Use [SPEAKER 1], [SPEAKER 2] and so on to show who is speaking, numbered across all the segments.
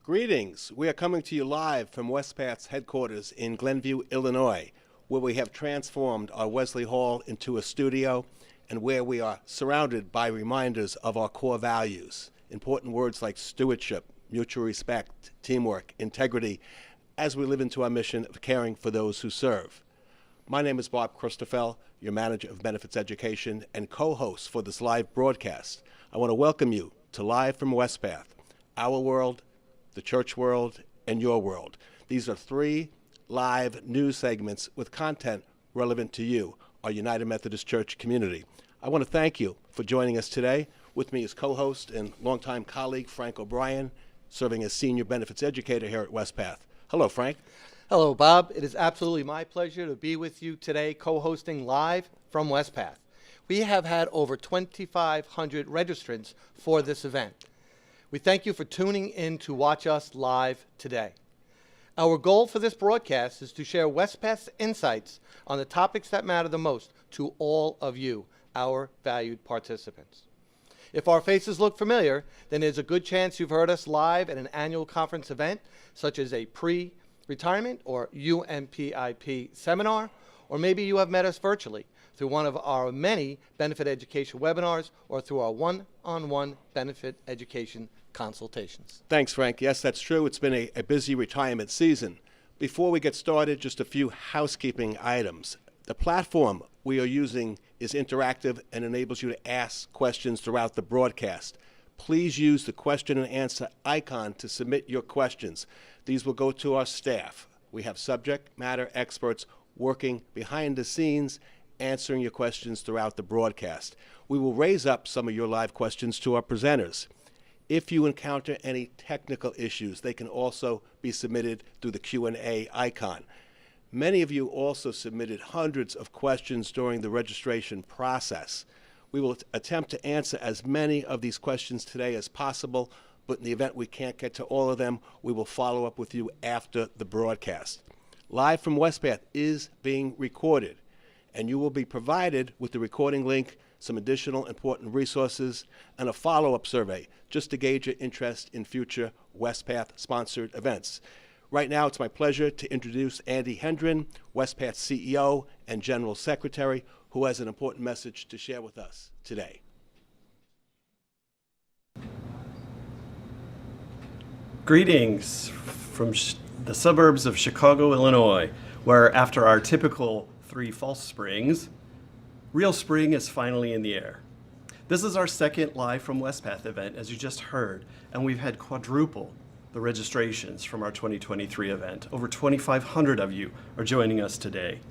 [SPEAKER 1] Greetings. We are coming to you live from Wespath's headquarters in Glenview, Illinois, where we have transformed our Wesley Hall into a studio and where we are surrounded by reminders of our core values. Important words like stewardship, mutual respect, teamwork, integrity, as we live into our mission of caring for those who serve. My name is Bob Christoffel, your Manager of Benefits Education and co-host for this live broadcast. I want to welcome you to Live from Wespath, our world, the church world, and your world. These are 3 live news segments with content relevant to you, our United Methodist Church community. I want to thank you for joining us today. With me is co-host and longtime colleague Frank O'Brien, serving as Senior Benefits Educator here at Wespath. Hello, Frank.
[SPEAKER 2] Hello, Bob. It is absolutely my pleasure to be with you today, co-hosting Live from Wespath. We have had over 2,500 registrants for this event. We thank you for tuning in to watch us live today. Our goal for this broadcast is to share Wespath's insights on the topics that matter the most to all of you, our valued participants. If our faces look familiar, then there's a good chance you've heard us live at an annual conference event, such as a pre-retirement or UMPIP seminar, or maybe you have met us virtually through one of our many benefit education webinars or through our one-on-one benefit education consultations.
[SPEAKER 1] Thanks, Frank. Yes, that's true. It's been a busy retirement season. Before we get started, just a few housekeeping items. The platform we are using is interactive and enables you to ask questions throughout the broadcast. Please use the question and answer icon to submit your questions. These will go to our staff. We have subject matter experts working behind the scenes, answering your questions throughout the broadcast. We will raise up some of your live questions to our presenters. If you encounter any technical issues, they can also be submitted through the Q&A icon. Many of you also submitted hundreds of questions during the registration process. We will attempt to answer as many of these questions today as possible, but in the event we can't get to all of them, we will follow up with you after the broadcast. Live from Wespath is being recorded, and you will be provided with the recording link, some additional important resources, and a follow-up survey just to gauge your interest in future Wespath-sponsored events. Right now, it's my pleasure to introduce Andy Hendren, Wespath CEO and General Secretary, who has an important message to share with us today.
[SPEAKER 3] Greetings from the suburbs of Chicago, Illinois, where after our typical 3 false springs, real spring is finally in the air. This is our second Live from Wespath event, as you just heard, and we've had quadruple the registrations from our 2023 event. Over 2,500 of you are joining us today.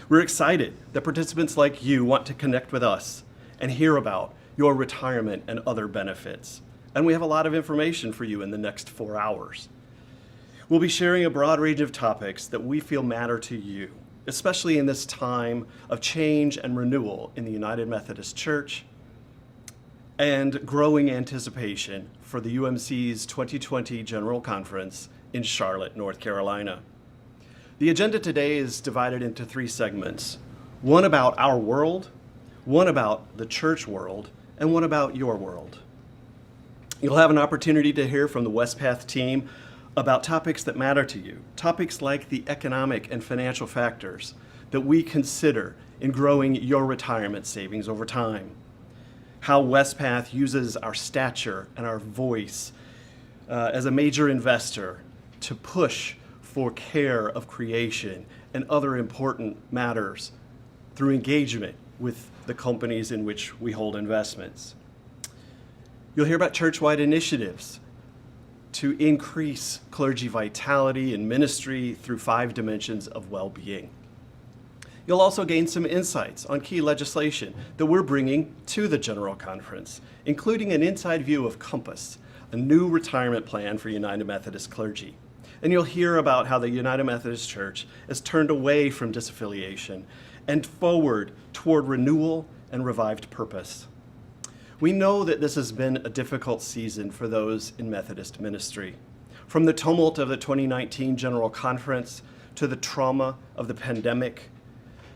[SPEAKER 3] We're excited that participants like you want to connect with us and hear about your retirement and other benefits. And we have a lot of information for you in the next 4 hours. We'll be sharing a broad range of topics that we feel matter to you, especially in this time of change and renewal in the United Methodist Church and growing anticipation for the UMC's 2020 General Conference in Charlotte, North Carolina. The agenda today is divided into 3 segments, one about our world, one about the church world, and one about your world. You'll have an opportunity to hear from the Wespath team about topics that matter to you, topics like the economic and financial factors that we consider in growing your retirement savings over time, how Wespath uses our stature and our voice as a major investor to push for care of creation and other important matters through engagement with the companies in which we hold investments. You'll hear about church-wide initiatives to increase clergy vitality and ministry through 5 dimensions of well-being. You'll also gain some insights on key legislation that we're bringing to the General Conference, including an inside view of Compass, a new retirement plan for United Methodist clergy. And you'll hear about how the United Methodist Church has turned away from disaffiliation and forward toward renewal and revived purpose. We know that this has been a difficult season for those in Methodist ministry. From the tumult of the 2019 General Conference to the trauma of the pandemic,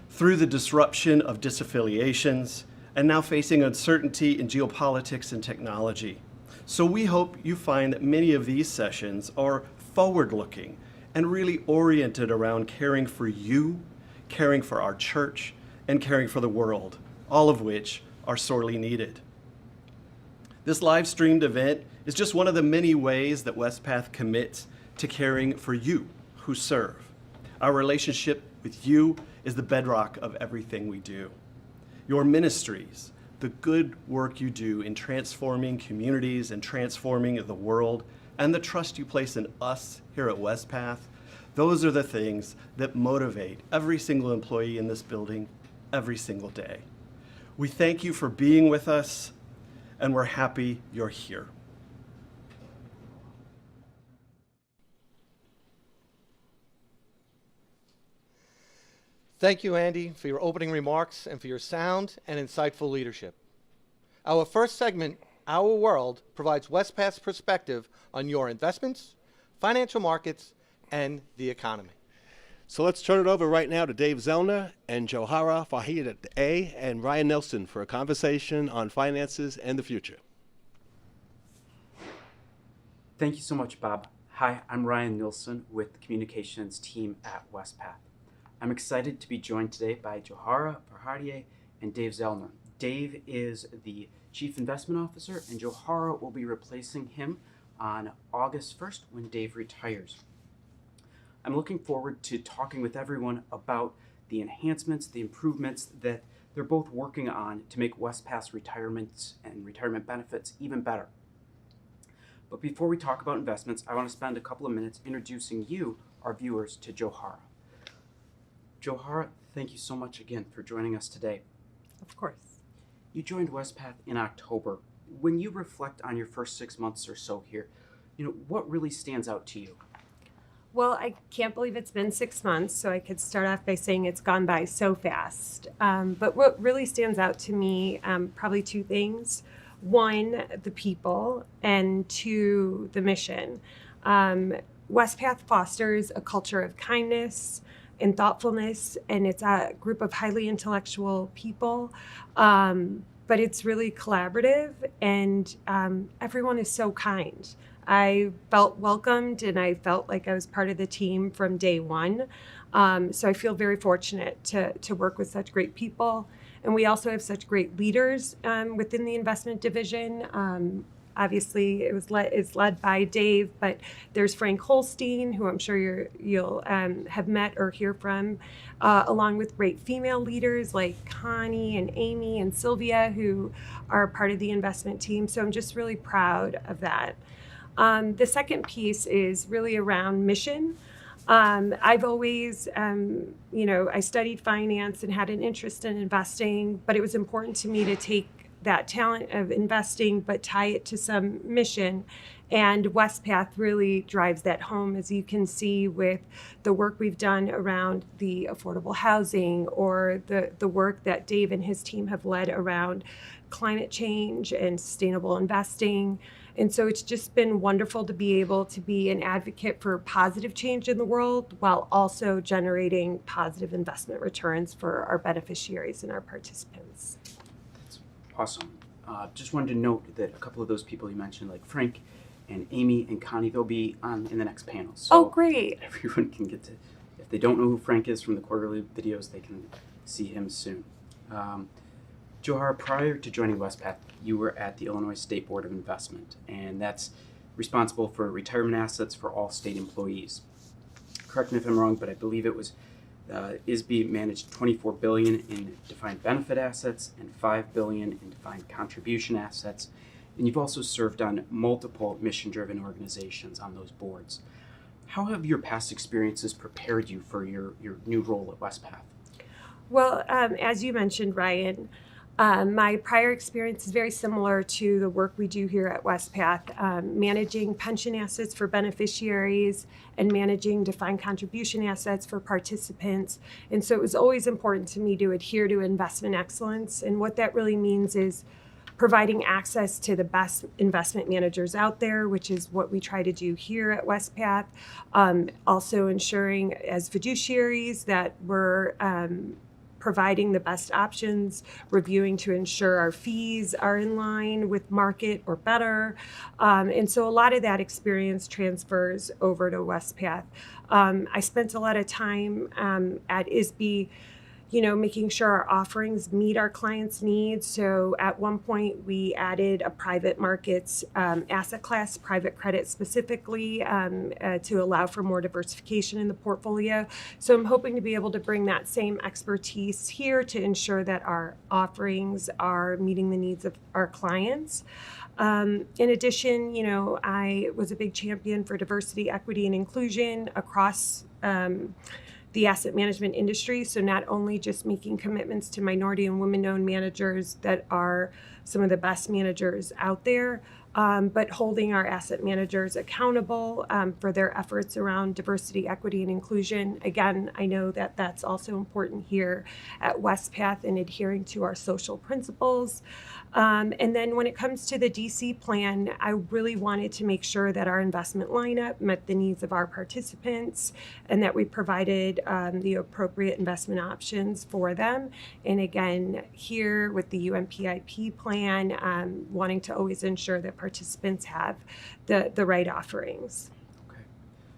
[SPEAKER 3] through the disruption of disaffiliations, and now facing uncertainty in geopolitics and technology. So we hope you find that many of these sessions are forward-looking and really oriented around caring for you, caring for our church, and caring for the world, all of which are sorely needed. This live-streamed event is just one of the many ways that Wespath commits to caring for you who serve. Our relationship with you is the bedrock of everything we do. Your ministries, the good work you do in transforming communities and transforming the world, and the trust you place in us here at Wespath, those are the things that motivate every single employee in this building every single day. We thank you for being with us, and we're happy you're here.
[SPEAKER 2] Thank you, Andy, for your opening remarks and for your sound and insightful leadership. Our first segment, Our World, provides Wespath's perspective on your investments, financial markets, and the economy.
[SPEAKER 1] So let's turn it over right now to Dave Zellner and Johara, Farhadieh, and Ryan Nilsson for a conversation on finances and the future.
[SPEAKER 4] Thank you so much, Bob. Hi, I'm Ryan Nilsson with the communications team at Wespath. I'm excited to be joined today by Johara, Farhadieh, and Dave Zellner. Dave is the Chief Investment Officer, and Johara will be replacing him on August 1st when Dave retires. I'm looking forward to talking with everyone about the enhancements, the improvements that they're both working on to make Wespath's retirements and retirement benefits even better. But before we talk about investments, I want to spend a couple of minutes introducing you, our viewers, to Johara. Johara, thank you so much again for joining us today.
[SPEAKER 5] Of course.
[SPEAKER 4] You joined Wespath in October. When you reflect on your first 6 months or so here, what really stands out to you?
[SPEAKER 5] Well, I can't believe it's been 6 months, so I could start off by saying it's gone by so fast. But what really stands out to me, probably two things. One, the people, and two, the mission. Wespath fosters a culture of kindness and thoughtfulness, and it's a group of highly intellectual people, but it's really collaborative, and everyone is so kind. I felt welcomed, and I felt like I was part of the team from day one. So I feel very fortunate to work with such great people. And we also have such great leaders within the investment division. Obviously, it's led by Dave, but there's Frank Holsteen, who I'm sure you'll have met or hear from, along with great female leaders like Connie and Amy and Sylvia, who are part of the investment team. So I'm just really proud of that. The second piece is really around mission. I've always, I studied finance and had an interest in investing, but it was important to me to take that talent of investing, but tie it to some mission. And Wespath really drives that home, as you can see with the work we've done around the affordable housing, or the work that Dave and his team have led around climate change and sustainable investing. And so it's just been wonderful to be able to be an advocate for positive change in the world while also generating positive investment returns for our beneficiaries and our participants.
[SPEAKER 4] That's awesome. Just wanted to note that a couple of those people you mentioned, like Frank and Amy and Connie, they'll be on in the next panel. So
[SPEAKER 5] oh, great.
[SPEAKER 4] Everyone can get to, if they don't know who Frank is from the quarterly videos, they can see him soon. Johara, prior to joining Wespath, you were at the Illinois State Board of Investment, and that's responsible for retirement assets for all state employees. Correct me if I'm wrong, but I believe it was ISB managed $24 billion in defined benefit assets and $5 billion in defined contribution assets. And you've also served on multiple mission-driven organizations on those boards. How have your past experiences prepared you for your new role at Wespath?
[SPEAKER 5] Well, as you mentioned, Ryan, my prior experience is very similar to the work we do here at Wespath, managing pension assets for beneficiaries and managing defined contribution assets for participants. And so it was always important to me to adhere to investment excellence. And what that really means is providing access to the best investment managers out there, which is what we try to do here at Wespath. Also ensuring as fiduciaries that we're providing the best options, reviewing to ensure our fees are in line with market or better. And so a lot of that experience transfers over to Wespath. I spent a lot of time at ISB, making sure our offerings meet our clients' needs. So at one point, we added a private markets asset class, private credit specifically, to allow for more diversification in the portfolio. So I'm hoping to be able to bring that same expertise here to ensure that our offerings are meeting the needs of our clients. In addition, I was a big champion for diversity, equity, and inclusion across the asset management industry. So not only just making commitments to minority and women-owned managers that are some of the best managers out there, but holding our asset managers accountable for their efforts around diversity, equity, and inclusion. Again, I know that that's also important here at Wespath in adhering to our social principles. And then when it comes to the DC plan, I really wanted to make sure that our investment lineup met the needs of our participants and that we provided the appropriate investment options for them. And again, here with the UMPIP plan, wanting to always ensure that participants have the right offerings.
[SPEAKER 4] Okay.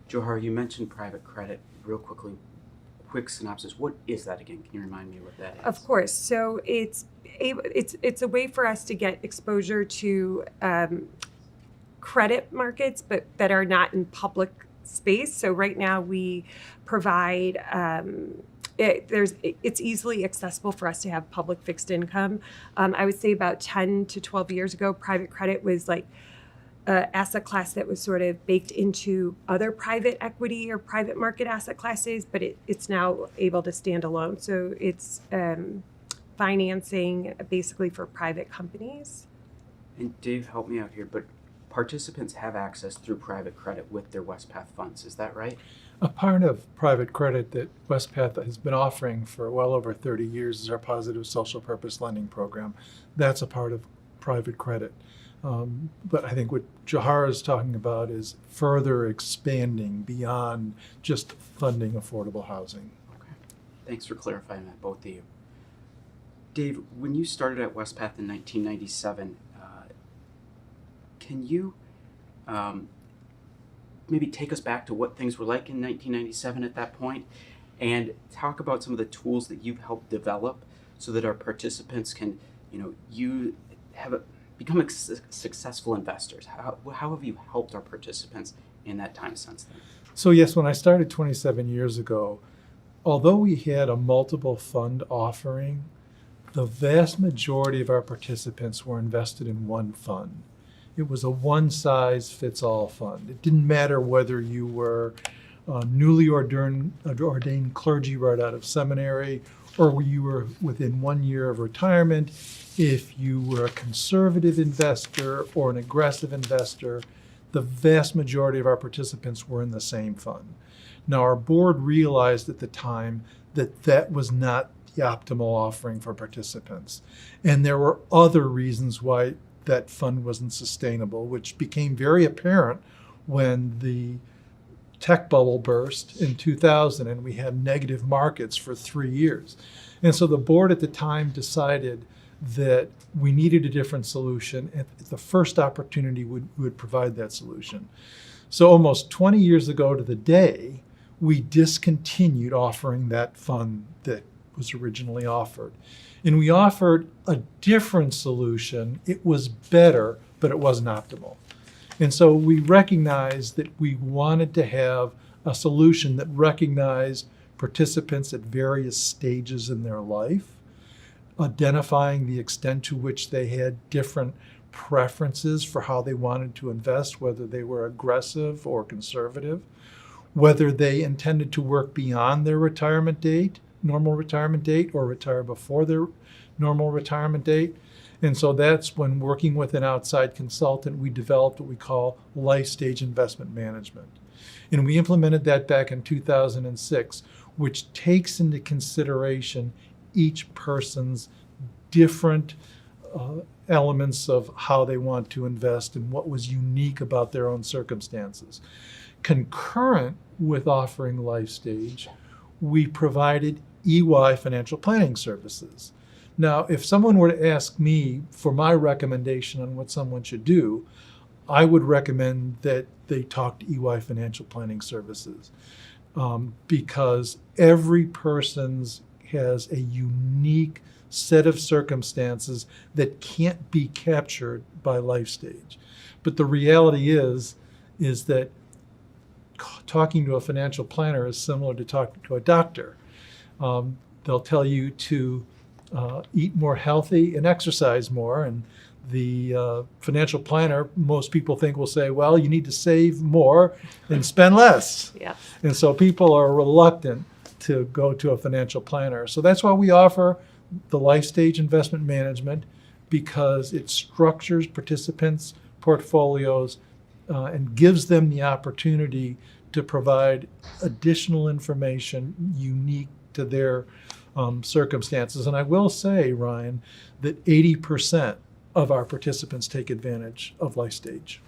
[SPEAKER 4] Johara, you mentioned private credit. Real quickly, quick synopsis. What is that again? Can you remind me what that is?
[SPEAKER 5] Of course. So it's a way for us to get exposure to credit markets, but that are not in public space. So right now we provide. It's easily accessible for us to have public fixed income. I would say about 10 to 12 years ago, private credit was like an asset class that was sort of baked into other private equity or private market asset classes, but it's now able to stand alone. So it's financing basically for private companies.
[SPEAKER 4] And Dave, help me out here, but participants have access through private credit with their Wespath funds. Is that right?
[SPEAKER 6] A part of private credit that Wespath has been offering for well over 30 years is our positive social purpose lending program. That's a part of private credit. But I think what Johara is talking about is further expanding beyond just funding affordable housing.
[SPEAKER 4] Okay. Thanks for clarifying that, both of you. Dave, when you started at Wespath in 1997, can you maybe take us back to what things were like in 1997 at that point, and talk about some of the tools that you've helped develop so that our participants can, become successful investors? How have you helped our participants in that time since then?
[SPEAKER 6] So yes, when I started 27 years ago, although we had a multiple fund offering, the vast majority of our participants were invested in one fund. It was a one-size-fits-all fund. It didn't matter whether you were newly ordained clergy right out of seminary, or you were within 1 year of retirement, if you were a conservative investor or an aggressive investor. The vast majority of our participants were in the same fund. Now, our board realized at the time that that was not the optimal offering for participants. And there were other reasons why that fund wasn't sustainable, which became very apparent when the tech bubble burst in 2000 and we had negative markets for 3 years. And so the board at the time decided that we needed a different solution, and the first opportunity would provide that solution. So almost 20 years ago to the day, we discontinued offering that fund that was originally offered. And we offered a different solution. It was better, but it wasn't optimal. And so we recognized that we wanted to have a solution that recognized participants at various stages in their life, identifying the extent to which they had different preferences for how they wanted to invest, whether they were aggressive or conservative, whether they intended to work beyond their retirement date, normal retirement date, or retire before their normal retirement date. And so that's when, working with an outside consultant, we developed what we call life stage investment management. And we implemented that back in 2006, which takes into consideration each person's different elements of how they want to invest and what was unique about their own circumstances. Concurrent with offering life stage, we provided EY Financial Planning Services. Now, if someone were to ask me for my recommendation on what someone should do, I would recommend that they talk to EY Financial Planning Services, because every person's has a unique set of circumstances that can't be captured by life stage. But the reality is that talking to a financial planner is similar to talking to a doctor. They'll tell you to eat more healthy and exercise more, and the financial planner, most people think, will say, well, you need to save more and spend less.
[SPEAKER 5] Yeah.
[SPEAKER 6] And so people are reluctant to go to a financial planner. So that's why we offer the life stage investment management, because it structures participants' portfolios and gives them the opportunity to provide additional information unique to their circumstances. And I will say, Ryan, that 80% of our participants take advantage of life stage.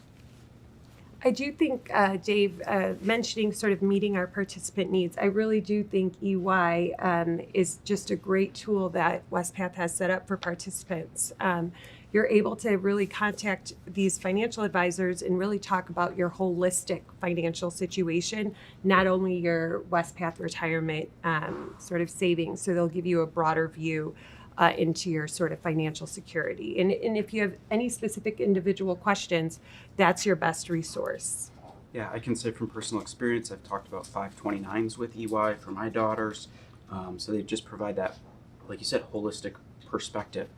[SPEAKER 5] I do think, Dave, mentioning sort of meeting our participant needs, I really do think EY is just a great tool that Wespath has set up for participants. You're able to really contact these financial advisors and really talk about your holistic financial situation, not only your Wespath retirement sort of savings. So they'll give you a broader view into your sort of financial security. And if you have any specific individual questions, that's your best resource.
[SPEAKER 4] Yeah, I can say from personal experience, I've talked about 529s with EY for my daughters. So they just provide that, like you said, holistic perspective.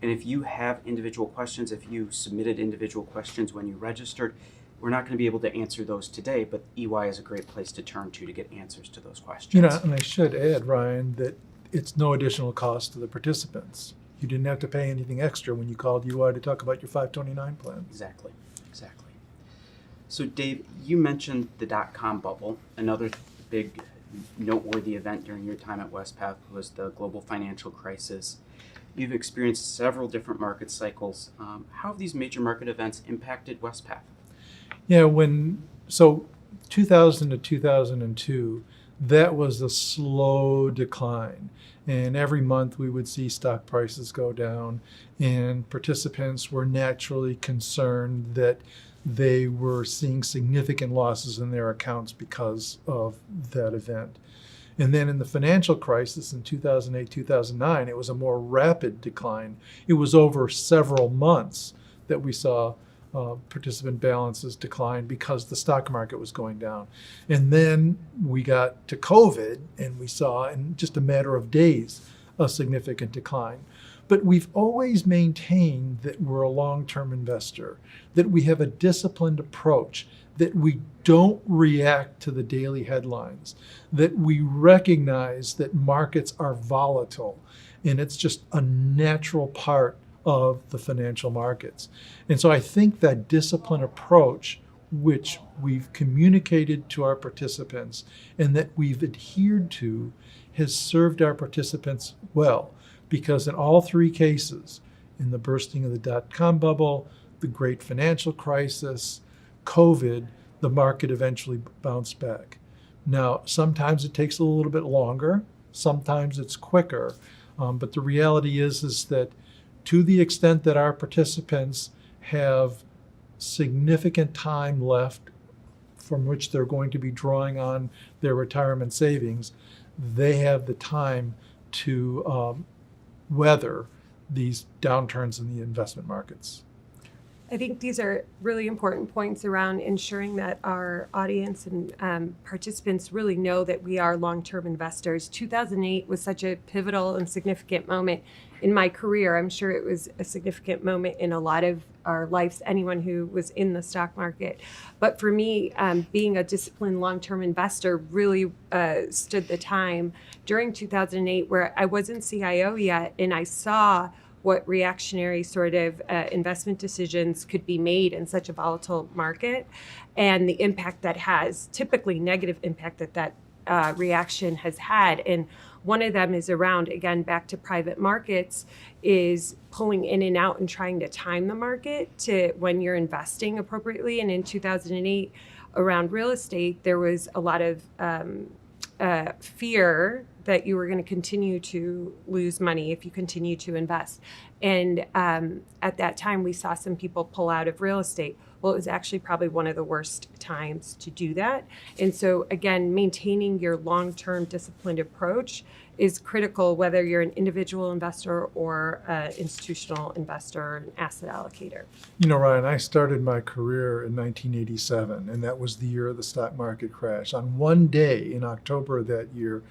[SPEAKER 4] And if you have individual questions, if you submitted individual questions when you registered, we're not going to be able to answer those today, but EY is a great place to turn to get answers to those questions.
[SPEAKER 6] You know, and I should add, Ryan, that it's no additional cost to the participants. You didn't have to pay anything extra when you called UI to talk about your 529 plan.
[SPEAKER 4] Exactly. So Dave, you mentioned the dot-com bubble. Another big noteworthy event during your time at Wespath was the global financial crisis. You've experienced several different market cycles. How have these major market events impacted Wespath?
[SPEAKER 6] Yeah, 2000 to 2002, that was a slow decline. And every month we would see stock prices go down, and participants were naturally concerned that they were seeing significant losses in their accounts because of that event. And then in the financial crisis in 2008, 2009, it was a more rapid decline. It was over several months that we saw participant balances decline because the stock market was going down. And then we got to COVID, and we saw in just a matter of days a significant decline. But we've always maintained that we're a long-term investor, that we have a disciplined approach, that we don't react to the daily headlines, that we recognize that markets are volatile, and it's just a natural part of the financial markets. And so I think that disciplined approach, which we've communicated to our participants and that we've adhered to, has served our participants well. Because in all three cases, in the bursting of the dot-com bubble, the great financial crisis, COVID, the market eventually bounced back. Now, sometimes it takes a little bit longer, sometimes it's quicker, but the reality is that to the extent that our participants have significant time left from which they're going to be drawing on their retirement savings, they have the time to weather these downturns in the investment markets.
[SPEAKER 5] I think these are really important points around ensuring that our audience and participants really know that we are long-term investors. 2008 was such a pivotal and significant moment in my career. I'm sure it was a significant moment in a lot of our lives, anyone who was in the stock market. But for me, being a disciplined long-term investor really stood the time during 2008, where I wasn't CIO yet, and I saw what reactionary sort of investment decisions could be made in such a volatile market, and the impact that has, typically negative impact that reaction has had. And one of them is around, again, back to private markets, is pulling in and out and trying to time the market to when you're investing appropriately. And in 2008, around real estate, there was a lot of fear that you were going to continue to lose money if you continue to invest. And at that time, we saw some people pull out of real estate. Well, it was actually probably one of the worst times to do that. And so, again, maintaining your long-term disciplined approach is critical, whether you're an individual investor or an institutional investor, an asset allocator.
[SPEAKER 6] You know, Ryan, I started my career in 1987, and that was the year of the stock market crash. On one day in October of that year,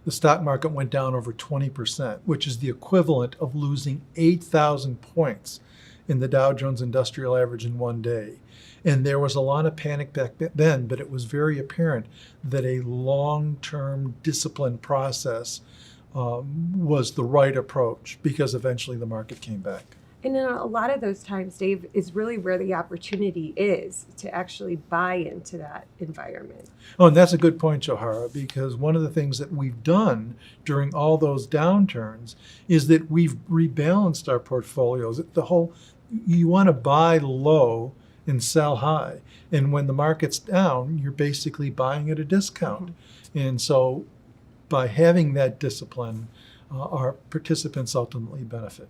[SPEAKER 6] the stock market went down over 20%, which is the equivalent of losing 8,000 points in the Dow Jones Industrial Average in one day. And there was a lot of panic back then, but it was very apparent that a long-term disciplined process was the right approach, because eventually the market came back.
[SPEAKER 5] And in a lot of those times, Dave, is really where the opportunity is to actually buy into that environment.
[SPEAKER 6] Oh, and that's a good point, Johara, because one of the things that we've done during all those downturns is that we've rebalanced our portfolios. You want to buy low and sell high. And when the market's down, you're basically buying at a discount. Mm-hmm. And so by having that discipline, our participants ultimately benefit.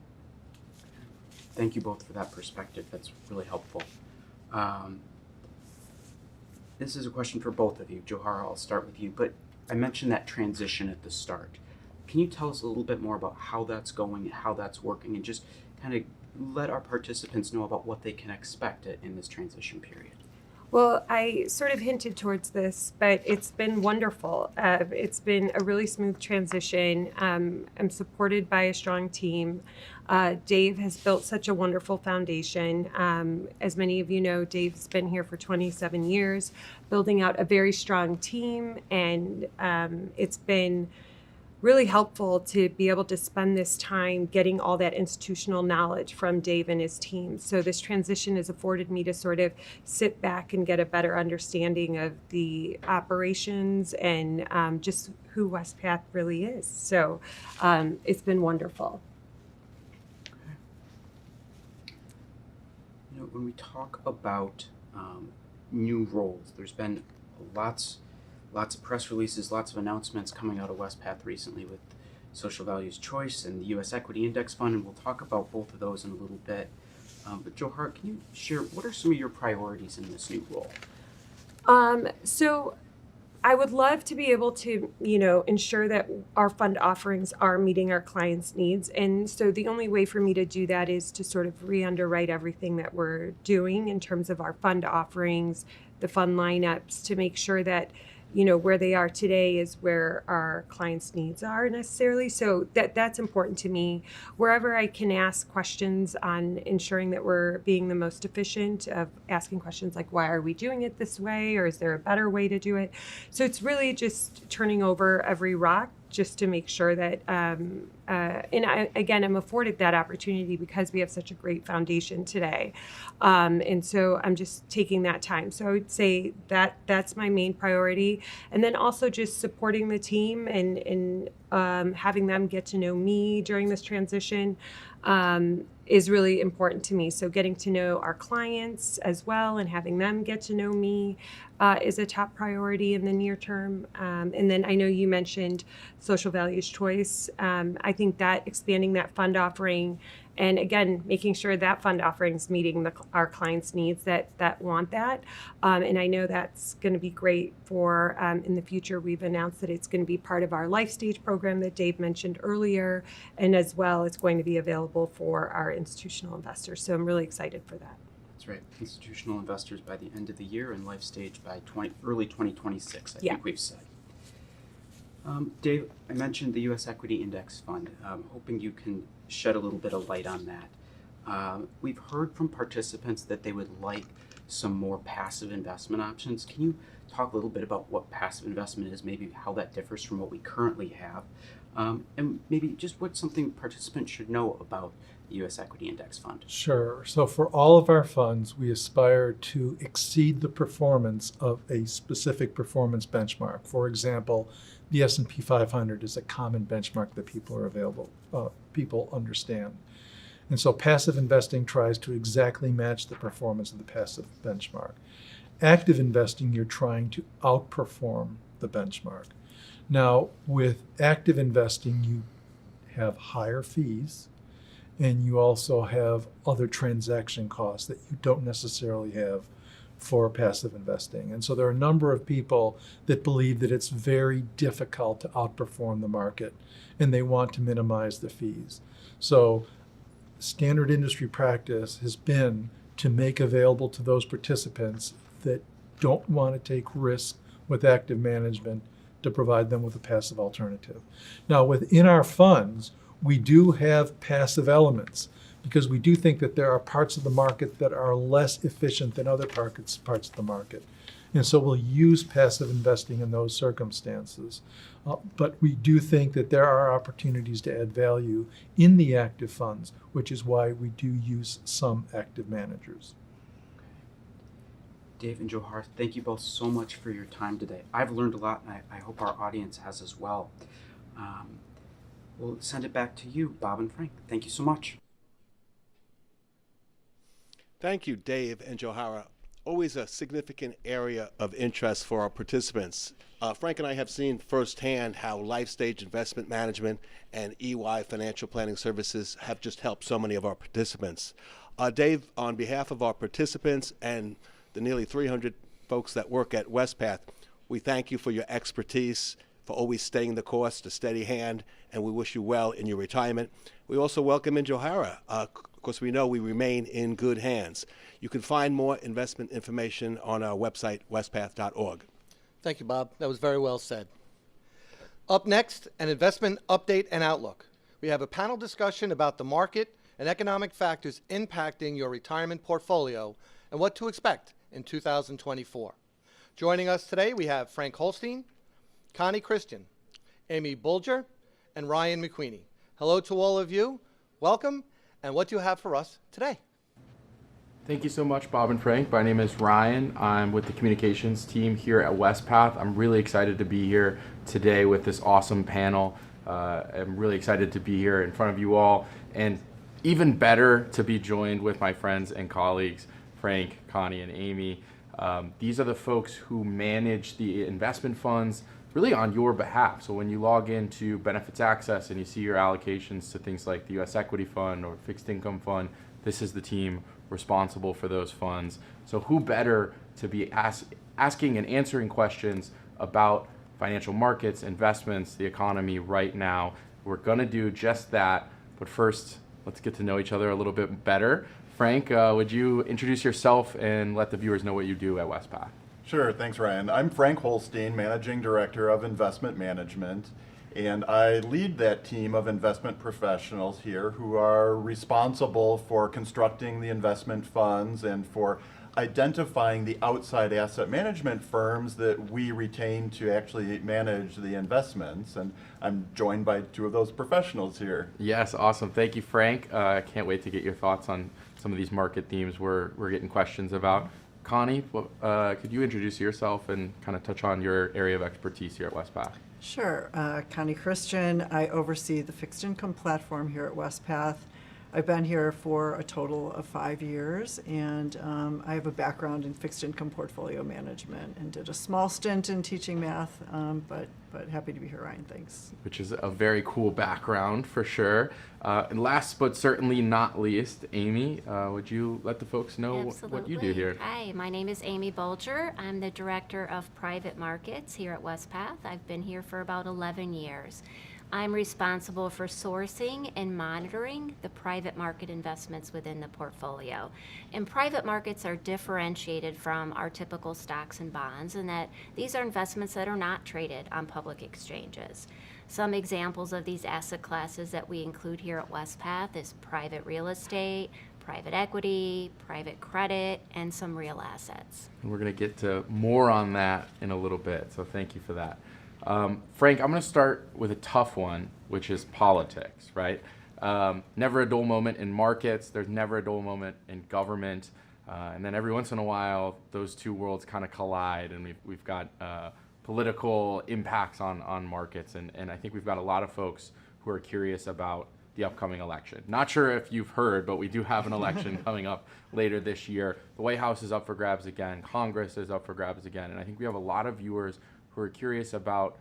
[SPEAKER 4] Thank you both for that perspective. That's really helpful. This is a question for both of you. Johara, I'll start with you, but I mentioned that transition at the start. Can you tell us a little bit more about how that's going and how that's working, and just kind of let our participants know about what they can expect in this transition period?
[SPEAKER 5] Well, I sort of hinted towards this, but it's been wonderful. It's been a really smooth transition. I'm supported by a strong team. Dave has built such a wonderful foundation. As many of you know, Dave's been here for 27 years, building out a very strong team, and it's been really helpful to be able to spend this time getting all that institutional knowledge from Dave and his team. So this transition has afforded me to sort of sit back and get a better understanding of the operations and just who Wespath really is. So it's been wonderful.
[SPEAKER 4] You know, when we talk about new roles, there's been lots of press releases, lots of announcements coming out of Wespath recently with Social Values Choice and the U.S. Equity Index Fund, and we'll talk about both of those in a little bit. But Johara, can you share, what are some of your priorities in this new role?
[SPEAKER 5] So I would love to be able to, ensure that our fund offerings are meeting our clients' needs. And so the only way for me to do that is to sort of re-underwrite everything that we're doing in terms of our fund offerings, the fund lineups, to make sure that where they are today is where our clients' needs are necessarily. So that's important to me. Wherever I can ask questions on ensuring that we're being the most efficient, of asking questions like, why are we doing it this way? Or is there a better way to do it? So it's really just turning over every rock just to make sure that, and I'm afforded that opportunity because we have such a great foundation today. And so I'm just taking that time. So I would say that that's my main priority. And then also just supporting the team and having them get to know me during this transition is really important to me. So getting to know our clients as well and having them get to know me is a top priority in the near term. And then I know you mentioned Social Values Choice. I think that expanding that fund offering, and again, making sure that fund offering is meeting our clients' needs that want that. And I know that's going to be great for in the future. We've announced that it's going to be part of our life stage program that Dave mentioned earlier. And as well, it's going to be available for our institutional investors. So I'm really excited for that.
[SPEAKER 4] That's right. Institutional investors by the end of the year and life stage by early 2026, I think we've said. Dave, I mentioned the U.S. Equity Index Fund. Hoping you can shed a little bit of light on that. We've heard from participants that they would like some more passive investment options. Can you talk a little bit about what passive investment is, maybe how that differs from what we currently have, and maybe just what something participants should know about the U.S. Equity Index Fund?
[SPEAKER 6] Sure. So for all of our funds, we aspire to exceed the performance of a specific performance benchmark. For example, the S&P 500 is a common benchmark that people understand. And so passive investing tries to exactly match the performance of the passive benchmark. Active investing, you're trying to outperform the benchmark. Now, with active investing, you have higher fees, and you also have other transaction costs that you don't necessarily have for passive investing. And so there are a number of people that believe that it's very difficult to outperform the market, and they want to minimize the fees. So standard industry practice has been to make available to those participants that don't want to take risk with active management to provide them with a passive alternative. Now, within our funds, we do have passive elements because we do think that there are parts of the market that are less efficient than other parts of the market. And so we'll use passive investing in those circumstances. But we do think that there are opportunities to add value in the active funds, which is why we do use some active managers.
[SPEAKER 4] Dave and Johara, thank you both so much for your time today. I've learned a lot, and I hope our audience has as well. We'll send it back to you, Bob and Frank. Thank you so much.
[SPEAKER 1] Thank you, Dave and Johara. Always a significant area of interest for our participants. Frank and I have seen firsthand how life stage investment management and EY financial planning services have just helped so many of our participants. Dave, on behalf of our participants and the nearly 300 folks that work at Wespath, we thank you for your expertise, for always staying the course, a steady hand, and we wish you well in your retirement. We also welcome in Johara. Of course, we know we remain in good hands. You can find more investment information on our website, wespath.org.
[SPEAKER 2] Thank you, Bob. That was very well said. Up next, an investment update and outlook. We have a panel discussion about the market and economic factors impacting your retirement portfolio and what to expect in 2024. Joining us today, we have Frank Holsteen, Connie Christian, Amy Bulger, and Ryan McQueeney. Hello to all of you. Welcome, and what do you have for us today?
[SPEAKER 7] Thank you so much, Bob and Frank. My name is Ryan. I'm with the communications team here at Wespath. I'm really excited to be here today with this awesome panel. I'm really excited to be here in front of you all, and even better to be joined with my friends and colleagues, Frank, Connie, and Amy. These are the folks who manage the investment funds really on your behalf. So when you log into Benefits Access and you see your allocations to things like the U.S. Equity Fund or Fixed Income Fund, this is the team responsible for those funds. So who better to be asking and answering questions about financial markets, investments, the economy right now. We're gonna do just that, but first, let's get to know each other a little bit better. Frank, would you introduce yourself and let the viewers know what you do at Wespath?
[SPEAKER 8] Sure, thanks Ryan. I'm Frank Holsteen, Managing Director of Investment Management, and I lead that team of investment professionals here who are responsible for constructing the investment funds and for identifying the outside asset management firms that we retain to actually manage the investments. And I'm joined by two of those professionals here.
[SPEAKER 7] Yes, awesome. Thank you, Frank. I can't wait to get your thoughts on some of these market themes we're getting questions about. Connie, could you introduce yourself and kind of touch on your area of expertise here at Wespath?
[SPEAKER 9] Sure. Connie Christian. I oversee the fixed income platform here at Wespath. I've been here for a total of 5 years, and I have a background in fixed income portfolio management and did a small stint in teaching math, but happy to be here, Ryan. Thanks.
[SPEAKER 7] Which is a very cool background for sure. And last but certainly not least, Amy, would you let the folks know what you do here?
[SPEAKER 10] Hi, my name is Amy Bulger. I'm the Director of Private Markets here at Wespath. I've been here for about 11 years. I'm responsible for sourcing and monitoring the private market investments within the portfolio. And private markets are differentiated from our typical stocks and bonds in that these are investments that are not traded on public exchanges. Some examples of these asset classes that we include here at Wespath is private real estate, private equity, private credit, and some real assets.
[SPEAKER 7] And we're going to get to more on that in a little bit, so thank you for that. Frank, I'm going to start with a tough one, which is politics, right? Never a dull moment in markets. There's never a dull moment in government. And then every once in a while, those two worlds kind of collide, and we've got political impacts on markets. And I think we've got a lot of folks who are curious about the upcoming election. Not sure if you've heard, but we do have an election coming up later this year. The White House is up for grabs again. Congress is up for grabs again. And I think we have a lot of viewers who are curious about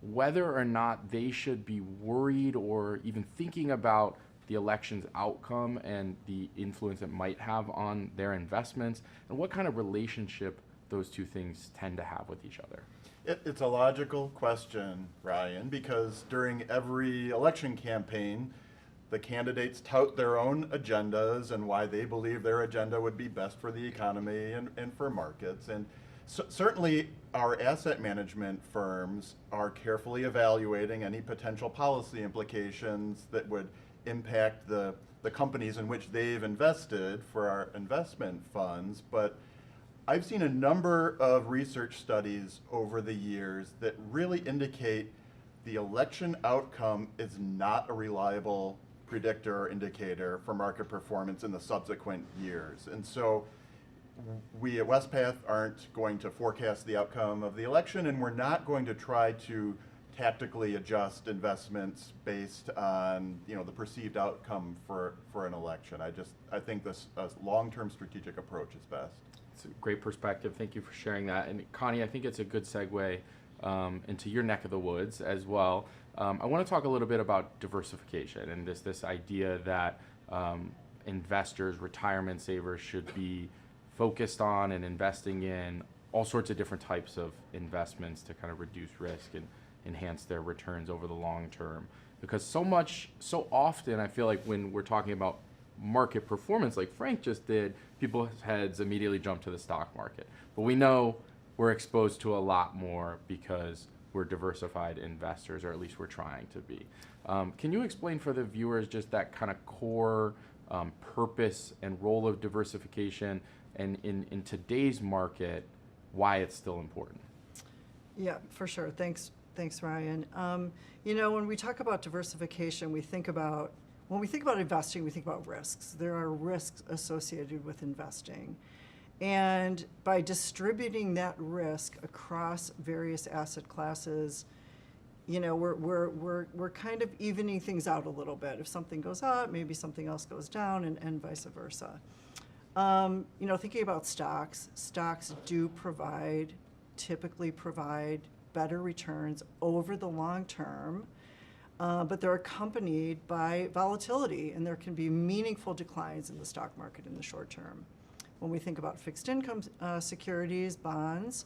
[SPEAKER 7] whether or not they should be worried or even thinking about the election's outcome and the influence it might have on their investments, and what kind of relationship those two things tend to have with each other.
[SPEAKER 8] It's a logical question, Ryan, because during every election campaign, the candidates tout their own agendas and why they believe their agenda would be best for the economy and for markets. And certainly our asset management firms are carefully evaluating any potential policy implications that would impact the companies in which they've invested for our investment funds. But I've seen a number of research studies over the years that really indicate the election outcome is not a reliable predictor or indicator for market performance in the subsequent years. And so we at Wespath aren't going to forecast the outcome of the election, and we're not going to try to tactically adjust investments based on the perceived outcome for an election. I think this long-term strategic approach is best.
[SPEAKER 7] It's a great perspective. Thank you for sharing that. And Connie, I think it's a good segue into your neck of the woods as well. I want to talk a little bit about diversification and this idea that investors, retirement savers should be focused on and investing in all sorts of different types of investments to kind of reduce risk and enhance their returns over the long term. Because so often, I feel like when we're talking about market performance, like Frank just did, people's heads immediately jump to the stock market. But we know we're exposed to a lot more because we're diversified investors, or at least we're trying to be. Can you explain for the viewers just that kind of core purpose and role of diversification, and in today's market, why it's still important?
[SPEAKER 9] Yeah, for sure. Thanks, Ryan. When we talk about diversification, when we think about investing, we think about risks. There are risks associated with investing. And by distributing that risk across various asset classes, we're kind of evening things out a little bit. If something goes up, maybe something else goes down, and vice versa. Thinking about stocks do typically provide better returns over the long term, but they're accompanied by volatility, and there can be meaningful declines in the stock market in the short term. When we think about fixed income securities, bonds,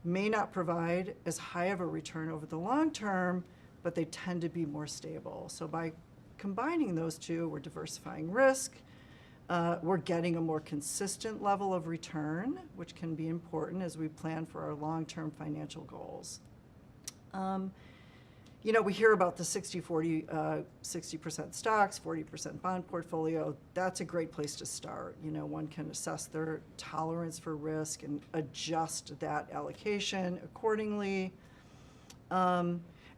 [SPEAKER 9] may not provide as high of a return over the long term, but they tend to be more stable. So by combining those two, we're diversifying risk. We're getting a more consistent level of return, which can be important as we plan for our long-term financial goals. We hear about the 60-40, 60% stocks, 40% bond portfolio. That's a great place to start. One can assess their tolerance for risk and adjust that allocation accordingly.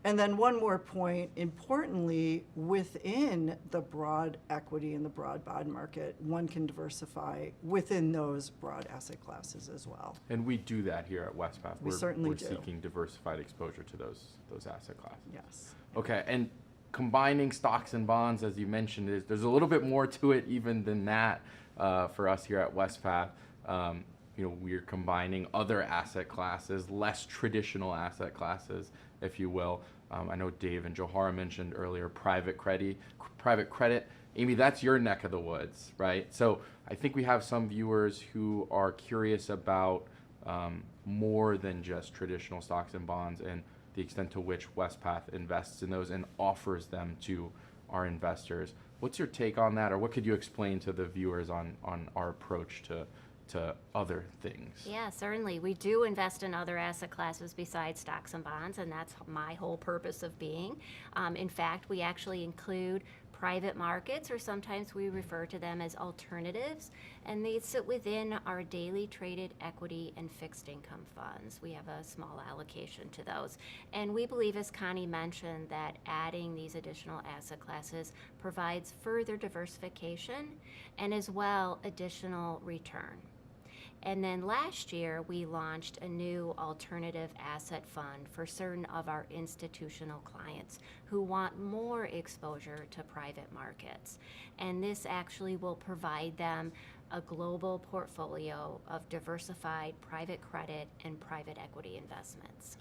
[SPEAKER 9] And then one more point, importantly, within the broad equity and the broad bond market, one can diversify within those broad asset classes as well.
[SPEAKER 7] And we do that here at Wespath.
[SPEAKER 9] We certainly
[SPEAKER 7] we're
[SPEAKER 9] do.
[SPEAKER 7] Seeking diversified exposure to those asset classes.
[SPEAKER 9] Yes.
[SPEAKER 7] Okay, and combining stocks and bonds, as you mentioned, there's a little bit more to it even than that for us here at Wespath. We're combining other asset classes, less traditional asset classes, if you will. I know Dave and Johara mentioned earlier private credit. Amy, that's your neck of the woods, right? So I think we have some viewers who are curious about more than just traditional stocks and bonds, and the extent to which Wespath invests in those and offers them to our investors. What's your take on that, or what could you explain to the viewers on our approach to other things?
[SPEAKER 10] Yeah, certainly. We do invest in other asset classes besides stocks and bonds, and that's my whole purpose of being. In fact, we actually include private markets, or sometimes we refer to them as alternatives, and they sit within our daily traded equity and fixed income funds. We have a small allocation to those. And we believe, as Connie mentioned, that adding these additional asset classes provides further diversification and as well additional return. And then last year, we launched a new alternative asset fund for certain of our institutional clients who want more exposure to private markets. And this actually will provide them a global portfolio of diversified private credit and private equity investments.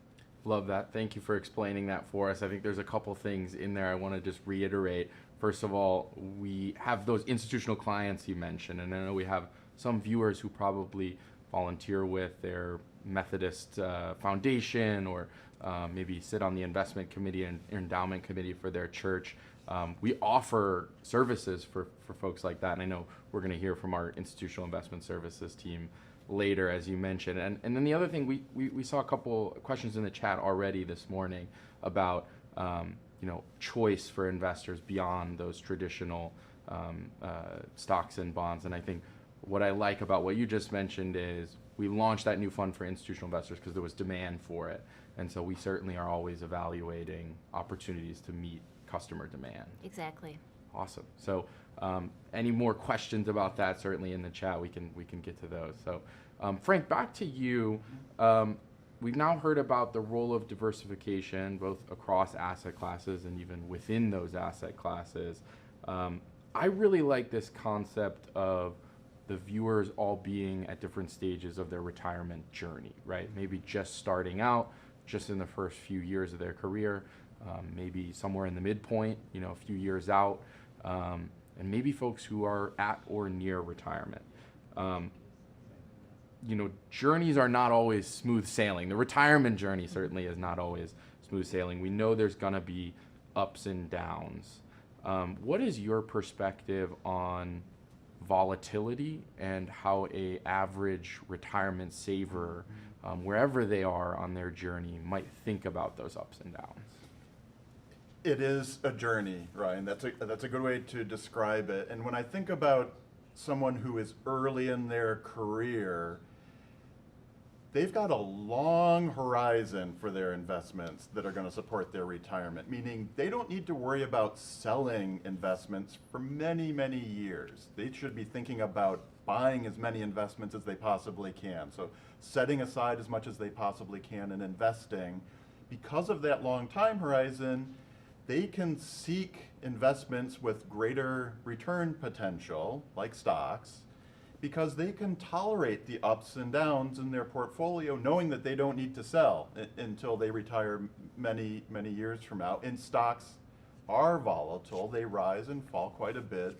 [SPEAKER 7] Love that. Thank you for explaining that for us. I think there's a couple things in there I want to just reiterate. First of all, we have those institutional clients you mentioned, and I know we have some viewers who probably volunteer with their Methodist foundation, or maybe sit on the investment committee and endowment committee for their church. We offer services for folks like that, and I know we're going to hear from our institutional investment services team later, as you mentioned. And then the other thing, we saw a couple questions in the chat already this morning about choice for investors beyond those traditional stocks and bonds. And I think what I like about what you just mentioned is we launched that new fund for institutional investors because there was demand for it. And so we certainly are always evaluating opportunities to meet customer demand.
[SPEAKER 10] Exactly.
[SPEAKER 7] Awesome. So any more questions about that, certainly in the chat, we can get to those. So Frank, back to you. We've now heard about the role of diversification, both across asset classes and even within those asset classes. I really like this concept of the viewers all being at different stages of their retirement journey, right? Maybe just starting out, just in the first few years of their career, maybe somewhere in the midpoint, a few years out, and maybe folks who are at or near retirement. Journeys are not always smooth sailing. The retirement journey certainly is not always smooth sailing. We know there's going to be ups and downs. What is your perspective on volatility and how a average retirement saver, wherever they are on their journey, might think about those ups and downs?
[SPEAKER 8] It is a journey, Ryan. That's a good way to describe it. And when I think about someone who is early in their career, they've got a long horizon for their investments that are going to support their retirement, meaning they don't need to worry about selling investments for many, many years. They should be thinking about buying as many investments as they possibly can. So setting aside as much as they possibly can and investing. Because of that long time horizon, they can seek investments with greater return potential, like stocks, because they can tolerate the ups and downs in their portfolio, knowing that they don't need to sell until they retire many, many years from now. And stocks are volatile. They rise and fall quite a bit.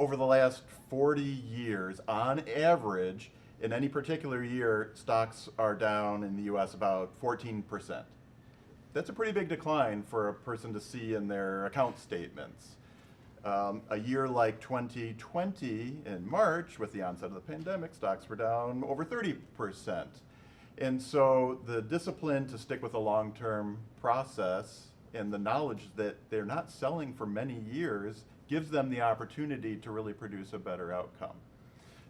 [SPEAKER 8] Over the last 40 years, on average, in any particular year, stocks are down in the US about 14%. That's a pretty big decline for a person to see in their account statements. A year like 2020 in March, with the onset of the pandemic, stocks were down over 30%. And so the discipline to stick with a long-term process and the knowledge that they're not selling for many years gives them the opportunity to really produce a better outcome.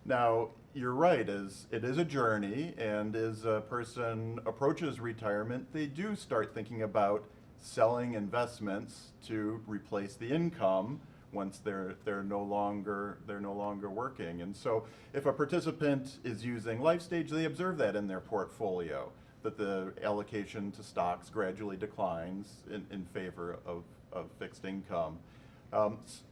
[SPEAKER 8] Now, you're right, it is a journey, and as a person approaches retirement, they do start thinking about selling investments to replace the income once they're no longer working. And so if a participant is using life stage, they observe that in their portfolio, that the allocation to stocks gradually declines in favor of fixed income.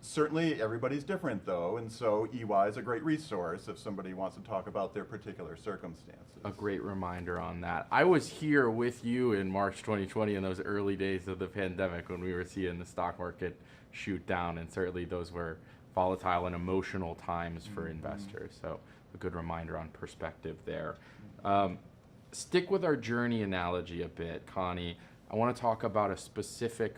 [SPEAKER 8] Certainly everybody's different though, and so EY is a great resource if somebody wants to talk about their particular circumstances.
[SPEAKER 7] A great reminder on that. I was here with you in March 2020 in those early days of the pandemic when we were seeing the stock market shoot down, and certainly those were volatile and emotional times for investors. So a good reminder on perspective there. Stick with our journey analogy a bit, Connie. I want to talk about a specific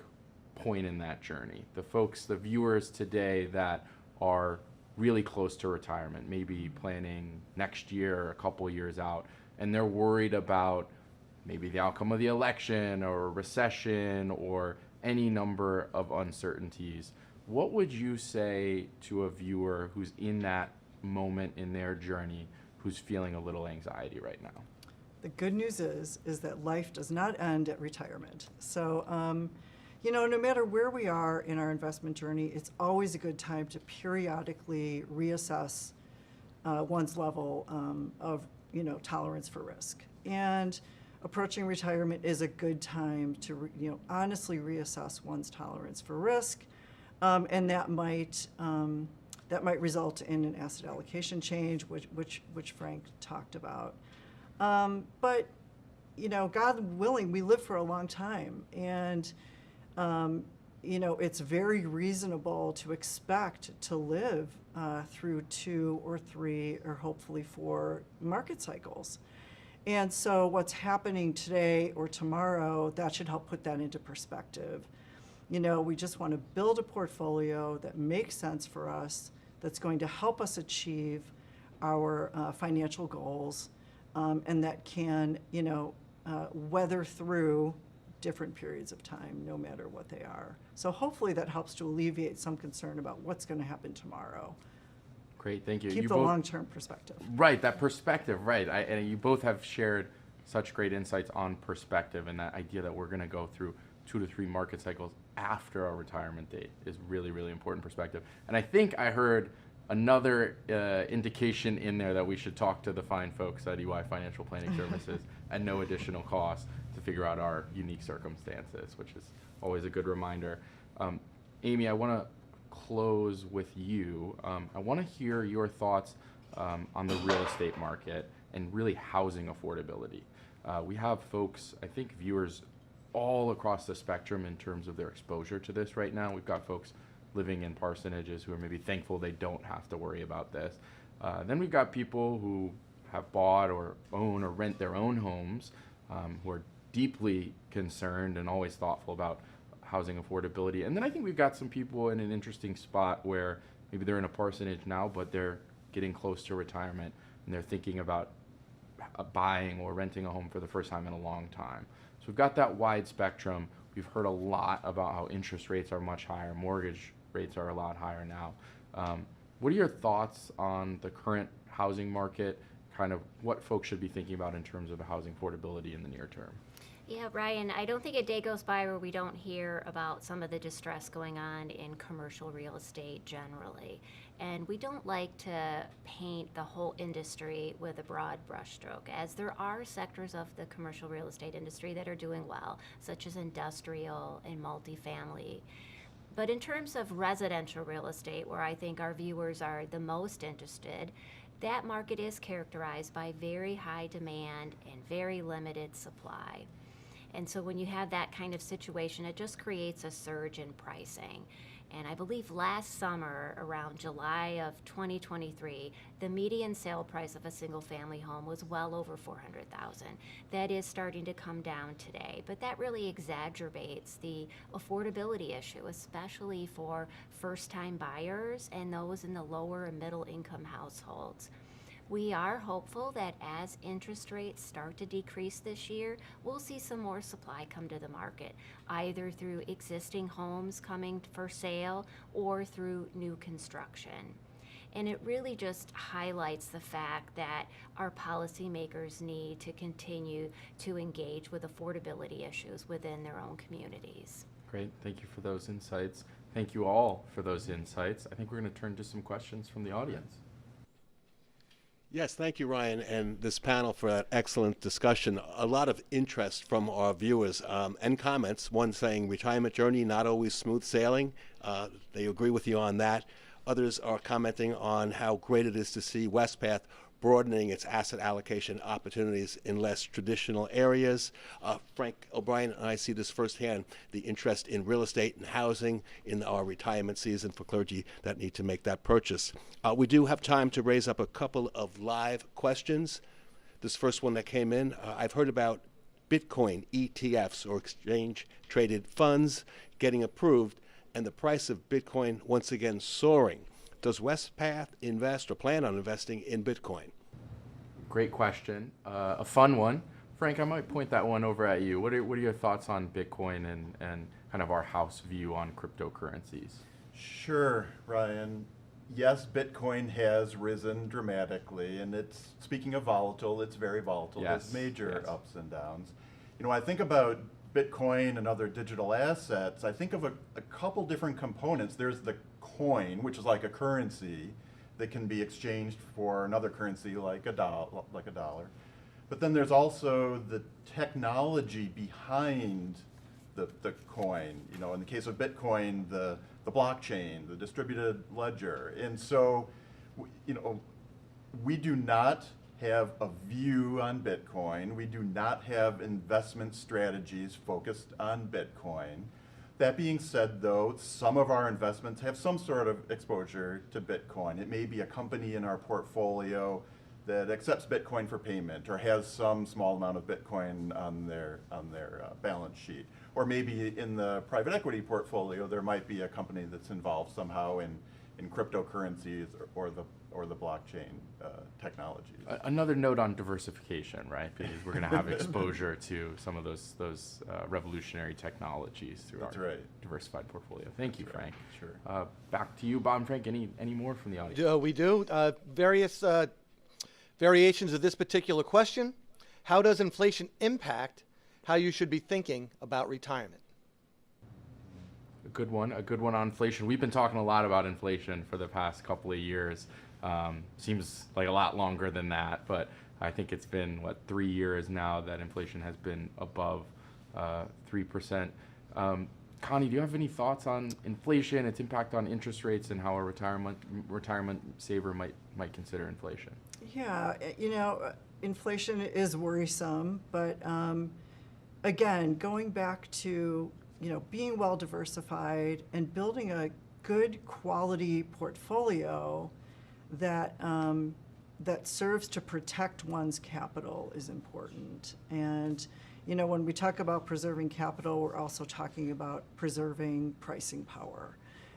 [SPEAKER 7] point in that journey. The viewers today that are really close to retirement, maybe planning next year, a couple years out, and they're worried about maybe the outcome of the election or a recession or any number of uncertainties. What would you say to a viewer who's in that moment in their journey, who's feeling a little anxiety right now?
[SPEAKER 9] The good news is that life does not end at retirement. So, no matter where we are in our investment journey, it's always a good time to periodically reassess one's level of, tolerance for risk. And approaching retirement is a good time to, honestly reassess one's tolerance for risk, and that might result in an asset allocation change, which Frank talked about. But God willing, we live for a long time. And, it's very reasonable to expect to live through 2 or 3 or hopefully 4 market cycles. And so what's happening today or tomorrow, that should help put that into perspective. We just want to build a portfolio that makes sense for us, that's going to help us achieve our financial goals, and that can, weather through different periods of time, no matter what they are. So hopefully that helps to alleviate some concern about what's going to happen tomorrow.
[SPEAKER 7] Great, thank you.
[SPEAKER 9] Keep
[SPEAKER 7] You
[SPEAKER 9] the
[SPEAKER 7] both-
[SPEAKER 9] long-term perspective.
[SPEAKER 7] Right, that perspective, right. And you both have shared such great insights on perspective, and that idea that we're going to go through 2 to 3 market cycles after our retirement date is really, really important perspective. And I think I heard another indication in there that we should talk to the fine folks at EY Financial Planning Services at no additional cost to figure out our unique circumstances, which is always a good reminder. Amy, I want to close with you. I want to hear your thoughts on the real estate market and really housing affordability. We have folks, I think viewers all across the spectrum in terms of their exposure to this right now. We've got folks living in parsonages who are maybe thankful they don't have to worry about this. Then we've got people who have bought or own or rent their own homes, who are deeply concerned and always thoughtful about housing affordability. And then I think we've got some people in an interesting spot where maybe they're in a parsonage now, but they're getting close to retirement and they're thinking about buying or renting a home for the first time in a long time. So we've got that wide spectrum. We've heard a lot about how interest rates are much higher, mortgage rates are a lot higher now. What are your thoughts on the current housing market, kind of what folks should be thinking about in terms of housing affordability in the near term?
[SPEAKER 10] Yeah, Ryan, I don't think a day goes by where we don't hear about some of the distress going on in commercial real estate generally. And we don't like to paint the whole industry with a broad brushstroke, as there are sectors of the commercial real estate industry that are doing well, such as industrial and multifamily. But in terms of residential real estate, where I think our viewers are the most interested, that market is characterized by very high demand and very limited supply. And so when you have that kind of situation, it just creates a surge in pricing. And I believe last summer, around July of 2023, the median sale price of a single family home was well over $400,000. That is starting to come down today, but that really exacerbates the affordability issue, especially for first-time buyers and those in the lower and middle income households. We are hopeful that as interest rates start to decrease this year, we'll see some more supply come to the market, either through existing homes coming for sale or through new construction. And it really just highlights the fact that our policymakers need to continue to engage with affordability issues within their own communities.
[SPEAKER 7] Great, thank you for those insights. Thank you all for those insights. I think we're going to turn to some questions from the audience.
[SPEAKER 1] Yes, thank you, Ryan, and this panel for that excellent discussion. A lot of interest from our viewers and comments. One saying retirement journey, not always smooth sailing. They agree with you on that. Others are commenting on how great it is to see Wespath broadening its asset allocation opportunities in less traditional areas. Frank O'Brien and I see this firsthand, the interest in real estate and housing in our retirement season for clergy that need to make that purchase. We do have time to raise up a couple of live questions. This first one that came in, I've heard about Bitcoin ETFs or exchange traded funds getting approved and the price of Bitcoin once again soaring. Does Wespath invest or plan on investing in Bitcoin?
[SPEAKER 7] Great question. A fun one. Frank, I might point that one over at you. What are your thoughts on Bitcoin and kind of our house view on cryptocurrencies?
[SPEAKER 8] Sure, Ryan. Yes, Bitcoin has risen dramatically, and it's, speaking of volatile, it's very volatile.
[SPEAKER 7] Yes,
[SPEAKER 8] There's major
[SPEAKER 7] yes.
[SPEAKER 8] ups and downs. I think about Bitcoin and other digital assets. I think of a couple different components. There's the coin, which is like a currency that can be exchanged for another currency like a dollar. But then there's also the technology behind the coin. In the case of Bitcoin, the blockchain, the distributed ledger. And so, we do not have a view on Bitcoin. We do not have investment strategies focused on Bitcoin. That being said, though, some of our investments have some sort of exposure to Bitcoin. It may be a company in our portfolio that accepts Bitcoin for payment or has some small amount of Bitcoin on their balance sheet. Or maybe in the private equity portfolio, there might be a company that's involved somehow in cryptocurrencies or the blockchain technologies.
[SPEAKER 7] Another note on diversification, right? Because we're going to have exposure to some of those revolutionary technologies through
[SPEAKER 8] That's
[SPEAKER 7] our
[SPEAKER 8] right.
[SPEAKER 7] diversified portfolio. Thank you, Frank.
[SPEAKER 8] Sure.
[SPEAKER 7] Back to you, Bob and Frank. Any more from the audience?
[SPEAKER 2] We do. Various variations of this particular question. How does inflation impact how you should be thinking about retirement?
[SPEAKER 7] A good one on inflation. We've been talking a lot about inflation for the past couple of years. Seems like a lot longer than that, but I think it's been, 3 years now that inflation has been above 3%. Connie, do you have any thoughts on inflation, its impact on interest rates, and how a retirement saver might consider inflation?
[SPEAKER 9] Yeah, inflation is worrisome, but again, going back to being well diversified and building a good quality portfolio that that serves to protect one's capital is important. And when we talk about preserving capital, we're also talking about preserving pricing power.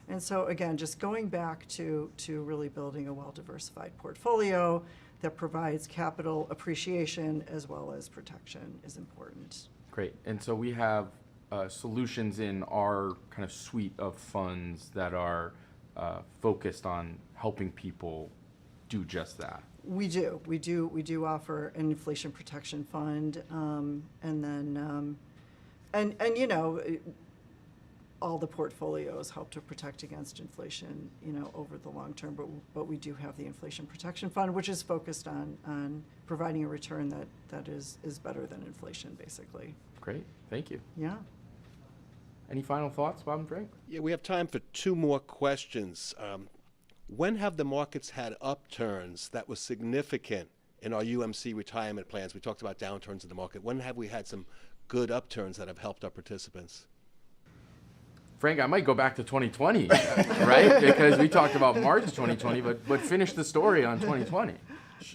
[SPEAKER 9] And so again, just going back to really building a well-diversified portfolio that provides capital appreciation as well as protection is important.
[SPEAKER 7] Great. And so we have solutions in our kind of suite of funds that are focused on helping people do just that.
[SPEAKER 9] We do offer an inflation protection fund, and then all the portfolios help to protect against inflation, over the long term. But we do have the inflation protection fund, which is focused on providing a return that is better than inflation, basically.
[SPEAKER 7] Great. Thank you.
[SPEAKER 9] Yeah.
[SPEAKER 7] Any final thoughts, Bob and Frank?
[SPEAKER 1] Yeah, we have time for 2 more questions. When have the markets had upturns that were significant in our UMC retirement plans? We talked about downturns in the market. When have we had some good upturns that have helped our participants?
[SPEAKER 7] Frank, I might go back to 2020, right? Because we talked about March 2020, but finish the story on 2020.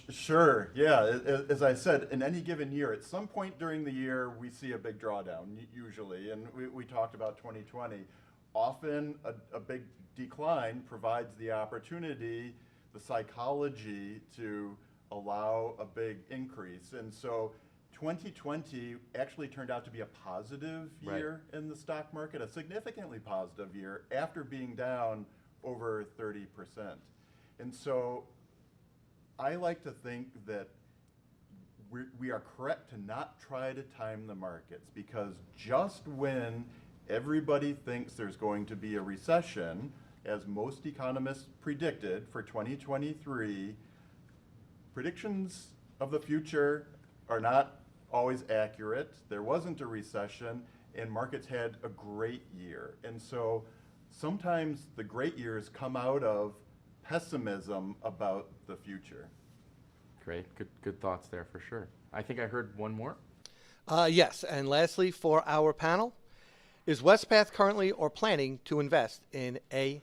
[SPEAKER 8] Sure, yeah. As I said, in any given year, at some point during the year, we see a big drawdown, usually. And we talked about 2020. Often, a big decline provides the opportunity, the psychology to allow a big increase. And so 2020 actually turned out to be a positive year in the stock market, a significantly positive year after being down over 30%. And so I like to think that we are correct to not try to time the markets, because just when everybody thinks there's going to be a recession, as most economists predicted for 2023, predictions of the future are not always accurate. There wasn't a recession, and markets had a great year. And so sometimes the great years come out of pessimism about the future.
[SPEAKER 7] Great. Good thoughts there for sure. I think I heard one more.
[SPEAKER 2] Yes, and lastly, for our panel, is Wespath currently or planning to invest in AI?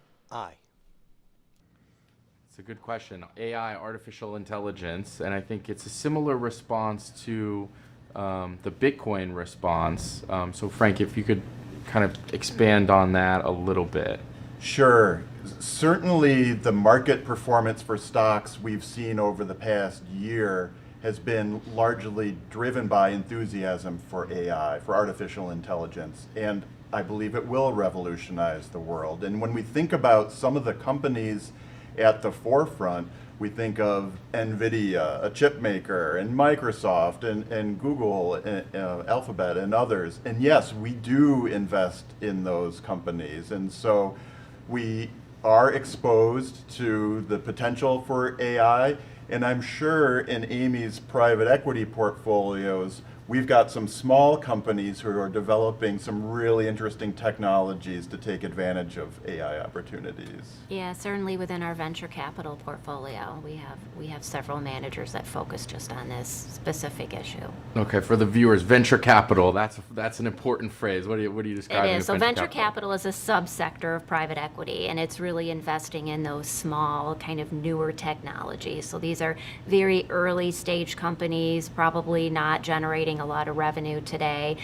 [SPEAKER 7] It's a good question. AI, artificial intelligence, and I think it's a similar response to the Bitcoin response. So Frank, if you could kind of expand on that a little bit.
[SPEAKER 8] Sure. Certainly the market performance for stocks we've seen over the past year has been largely driven by enthusiasm for AI, for artificial intelligence, and I believe it will revolutionize the world. And when we think about some of the companies at the forefront, we think of NVIDIA, a chip maker, and Microsoft, and Google, and, Alphabet, and others. And yes, we do invest in those companies. And so we are exposed to the potential for AI. And I'm sure in Amy's private equity portfolios, we've got some small companies who are developing some really interesting technologies to take advantage of AI opportunities.
[SPEAKER 10] Yeah, certainly within our venture capital portfolio, we have several managers that focus just on this specific issue.
[SPEAKER 7] Okay, for the viewers, venture capital, that's an important phrase. What are you describing?
[SPEAKER 10] It
[SPEAKER 7] as
[SPEAKER 10] is. So venture capital is a subsector of private equity, and it's really investing in those small, kind of newer technologies. So these are very early stage companies, probably not generating a lot of revenue today,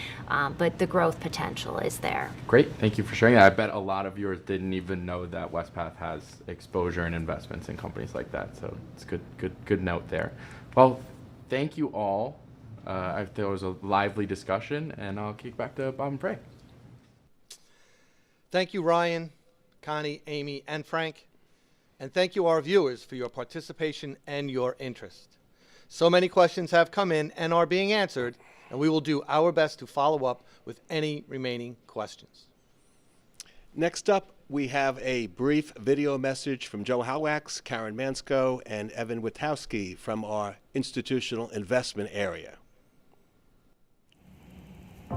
[SPEAKER 10] but the growth potential is there.
[SPEAKER 7] Great, thank you for sharing that. I bet a lot of viewers didn't even know that Wespath has exposure and investments in companies like that. So it's good note there. Well, thank you all. There was a lively discussion, and I'll kick back to Bob and Frank.
[SPEAKER 2] Thank you, Ryan, Connie, Amy, and Frank. And thank you, our viewers, for your participation and your interest. So many questions have come in and are being answered, and we will do our best to follow up with any remaining questions.
[SPEAKER 1] Next up, we have a brief video message from Joe Halwax, Karen Mansko, and Evan Witowski from our institutional investment area.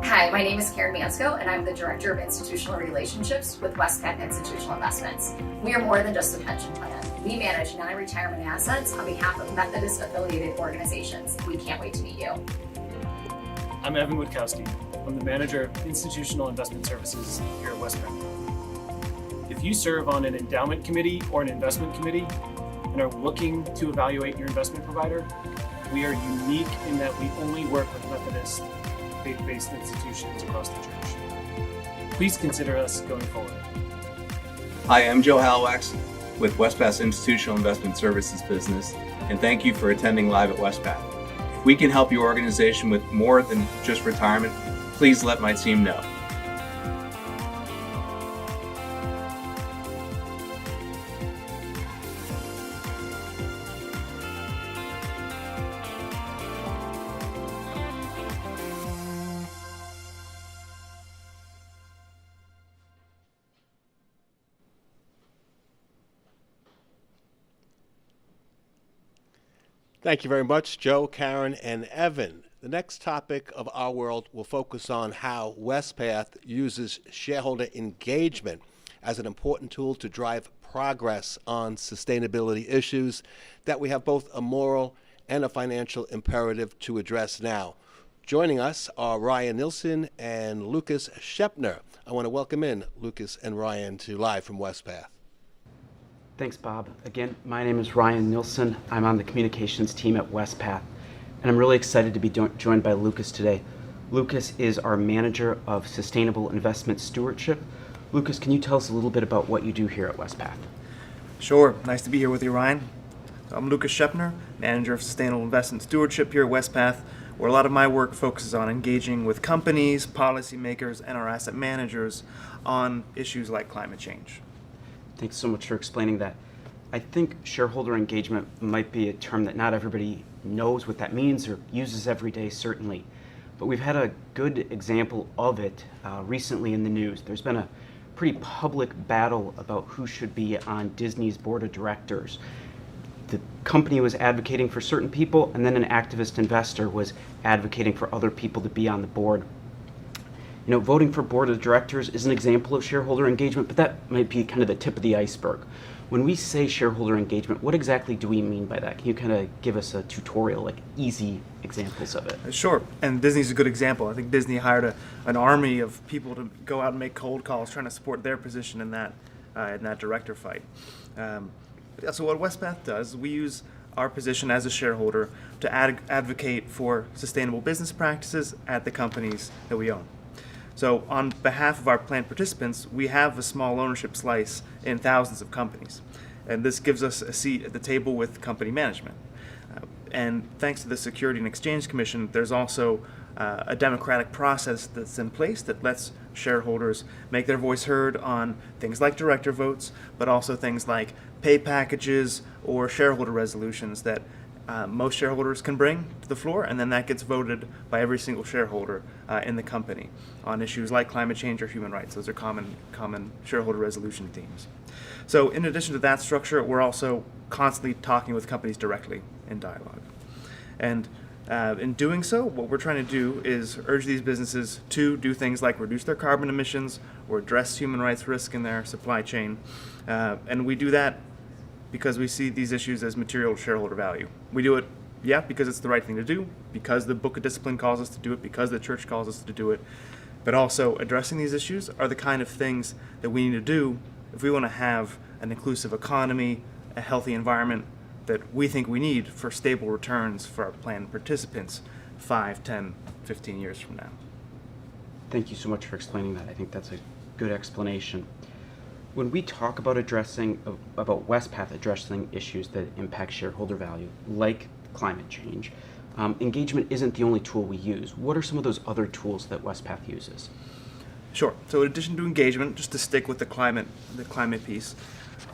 [SPEAKER 11] Hi, my name is Karen Mansko, and I'm the Director of Institutional Relationships with Wespath Institutional Investments. We are more than just a pension plan. We manage non-retirement assets on behalf of Methodist-affiliated organizations. We can't wait to meet you.
[SPEAKER 12] I'm Evan Witkowski. I'm the Manager of Institutional Investment Services here at Wespath. If you serve on an endowment committee or an investment committee and are looking to evaluate your investment provider, we are unique in that we only work with Methodist faith-based institutions across the church. Please consider us going forward.
[SPEAKER 13] Hi, I'm Joe Halwax with Wespath's Institutional Investment Services business, and thank you for attending live at Wespath. If we can help your organization with more than just retirement, please let my team know.
[SPEAKER 1] Thank you very much, Joe, Karen, and Evan. The next topic of our world will focus on how Wespath uses shareholder engagement as an important tool to drive progress on sustainability issues that we have both a moral and a financial imperative to address now. Joining us are Ryan Nilsson and Lucas Shepner. I want to welcome in Lucas and Ryan to Live from Wespath.
[SPEAKER 4] Thanks, Bob. Again, my name is Ryan Nilsson. I'm on the communications team at Wespath, and I'm really excited to be joined by Lucas today. Lucas is our Manager of Sustainable Investment Stewardship. Lucas, can you tell us a little bit about what you do here at Wespath?
[SPEAKER 14] Sure. Nice to be here with you, Ryan. I'm Lucas Shepner, Manager of Sustainable Investment Stewardship here at Wespath, where a lot of my work focuses on engaging with companies, policymakers, and our asset managers on issues like climate change.
[SPEAKER 4] Thanks so much for explaining that. I think shareholder engagement might be a term that not everybody knows what that means or uses every day, certainly. But we've had a good example of it recently in the news. There's been a pretty public battle about who should be on Disney's board of directors. The company was advocating for certain people, and then an activist investor was advocating for other people to be on the board. You know, voting for board of directors is an example of shareholder engagement, but that might be kind of the tip of the iceberg. When we say shareholder engagement, what exactly do we mean by that? Can you kind of give us a tutorial, like easy examples of it?
[SPEAKER 14] Sure, and Disney's a good example. I think Disney hired an army of people to go out and make cold calls trying to support their position in that director fight. So what Wespath does, we use our position as a shareholder to advocate for sustainable business practices at the companies that we own. So on behalf of our plan participants, we have a small ownership slice in thousands of companies. And this gives us a seat at the table with company management. And thanks to the Securities and Exchange Commission, there's also a democratic process that's in place that lets shareholders make their voice heard on things like director votes, but also things like pay packages or shareholder resolutions that most shareholders can bring to the floor, and then that gets voted by every single shareholder in the company on issues like climate change or human rights. Those are common shareholder resolution themes. So in addition to that structure, we're also constantly talking with companies directly in dialogue. And In doing so, what we're trying to do is urge these businesses to do things like reduce their carbon emissions or address human rights risk in their supply chain. And we do that because we see these issues as material shareholder value. We do it, because it's the right thing to do, because the Book of Discipline calls us to do it, because the church calls us to do it. But also, addressing these issues are the kind of things that we need to do if we want to have an inclusive economy, a healthy environment that we think we need for stable returns for our plan participants 5, 10, 15 years from now.
[SPEAKER 4] Thank you so much for explaining that. I think that's a good explanation. When we talk about Wespath addressing issues that impact shareholder value, like climate change, engagement isn't the only tool we use. What are some of those other tools that Wespath uses?
[SPEAKER 14] Sure. So in addition to engagement, just to stick with the climate piece,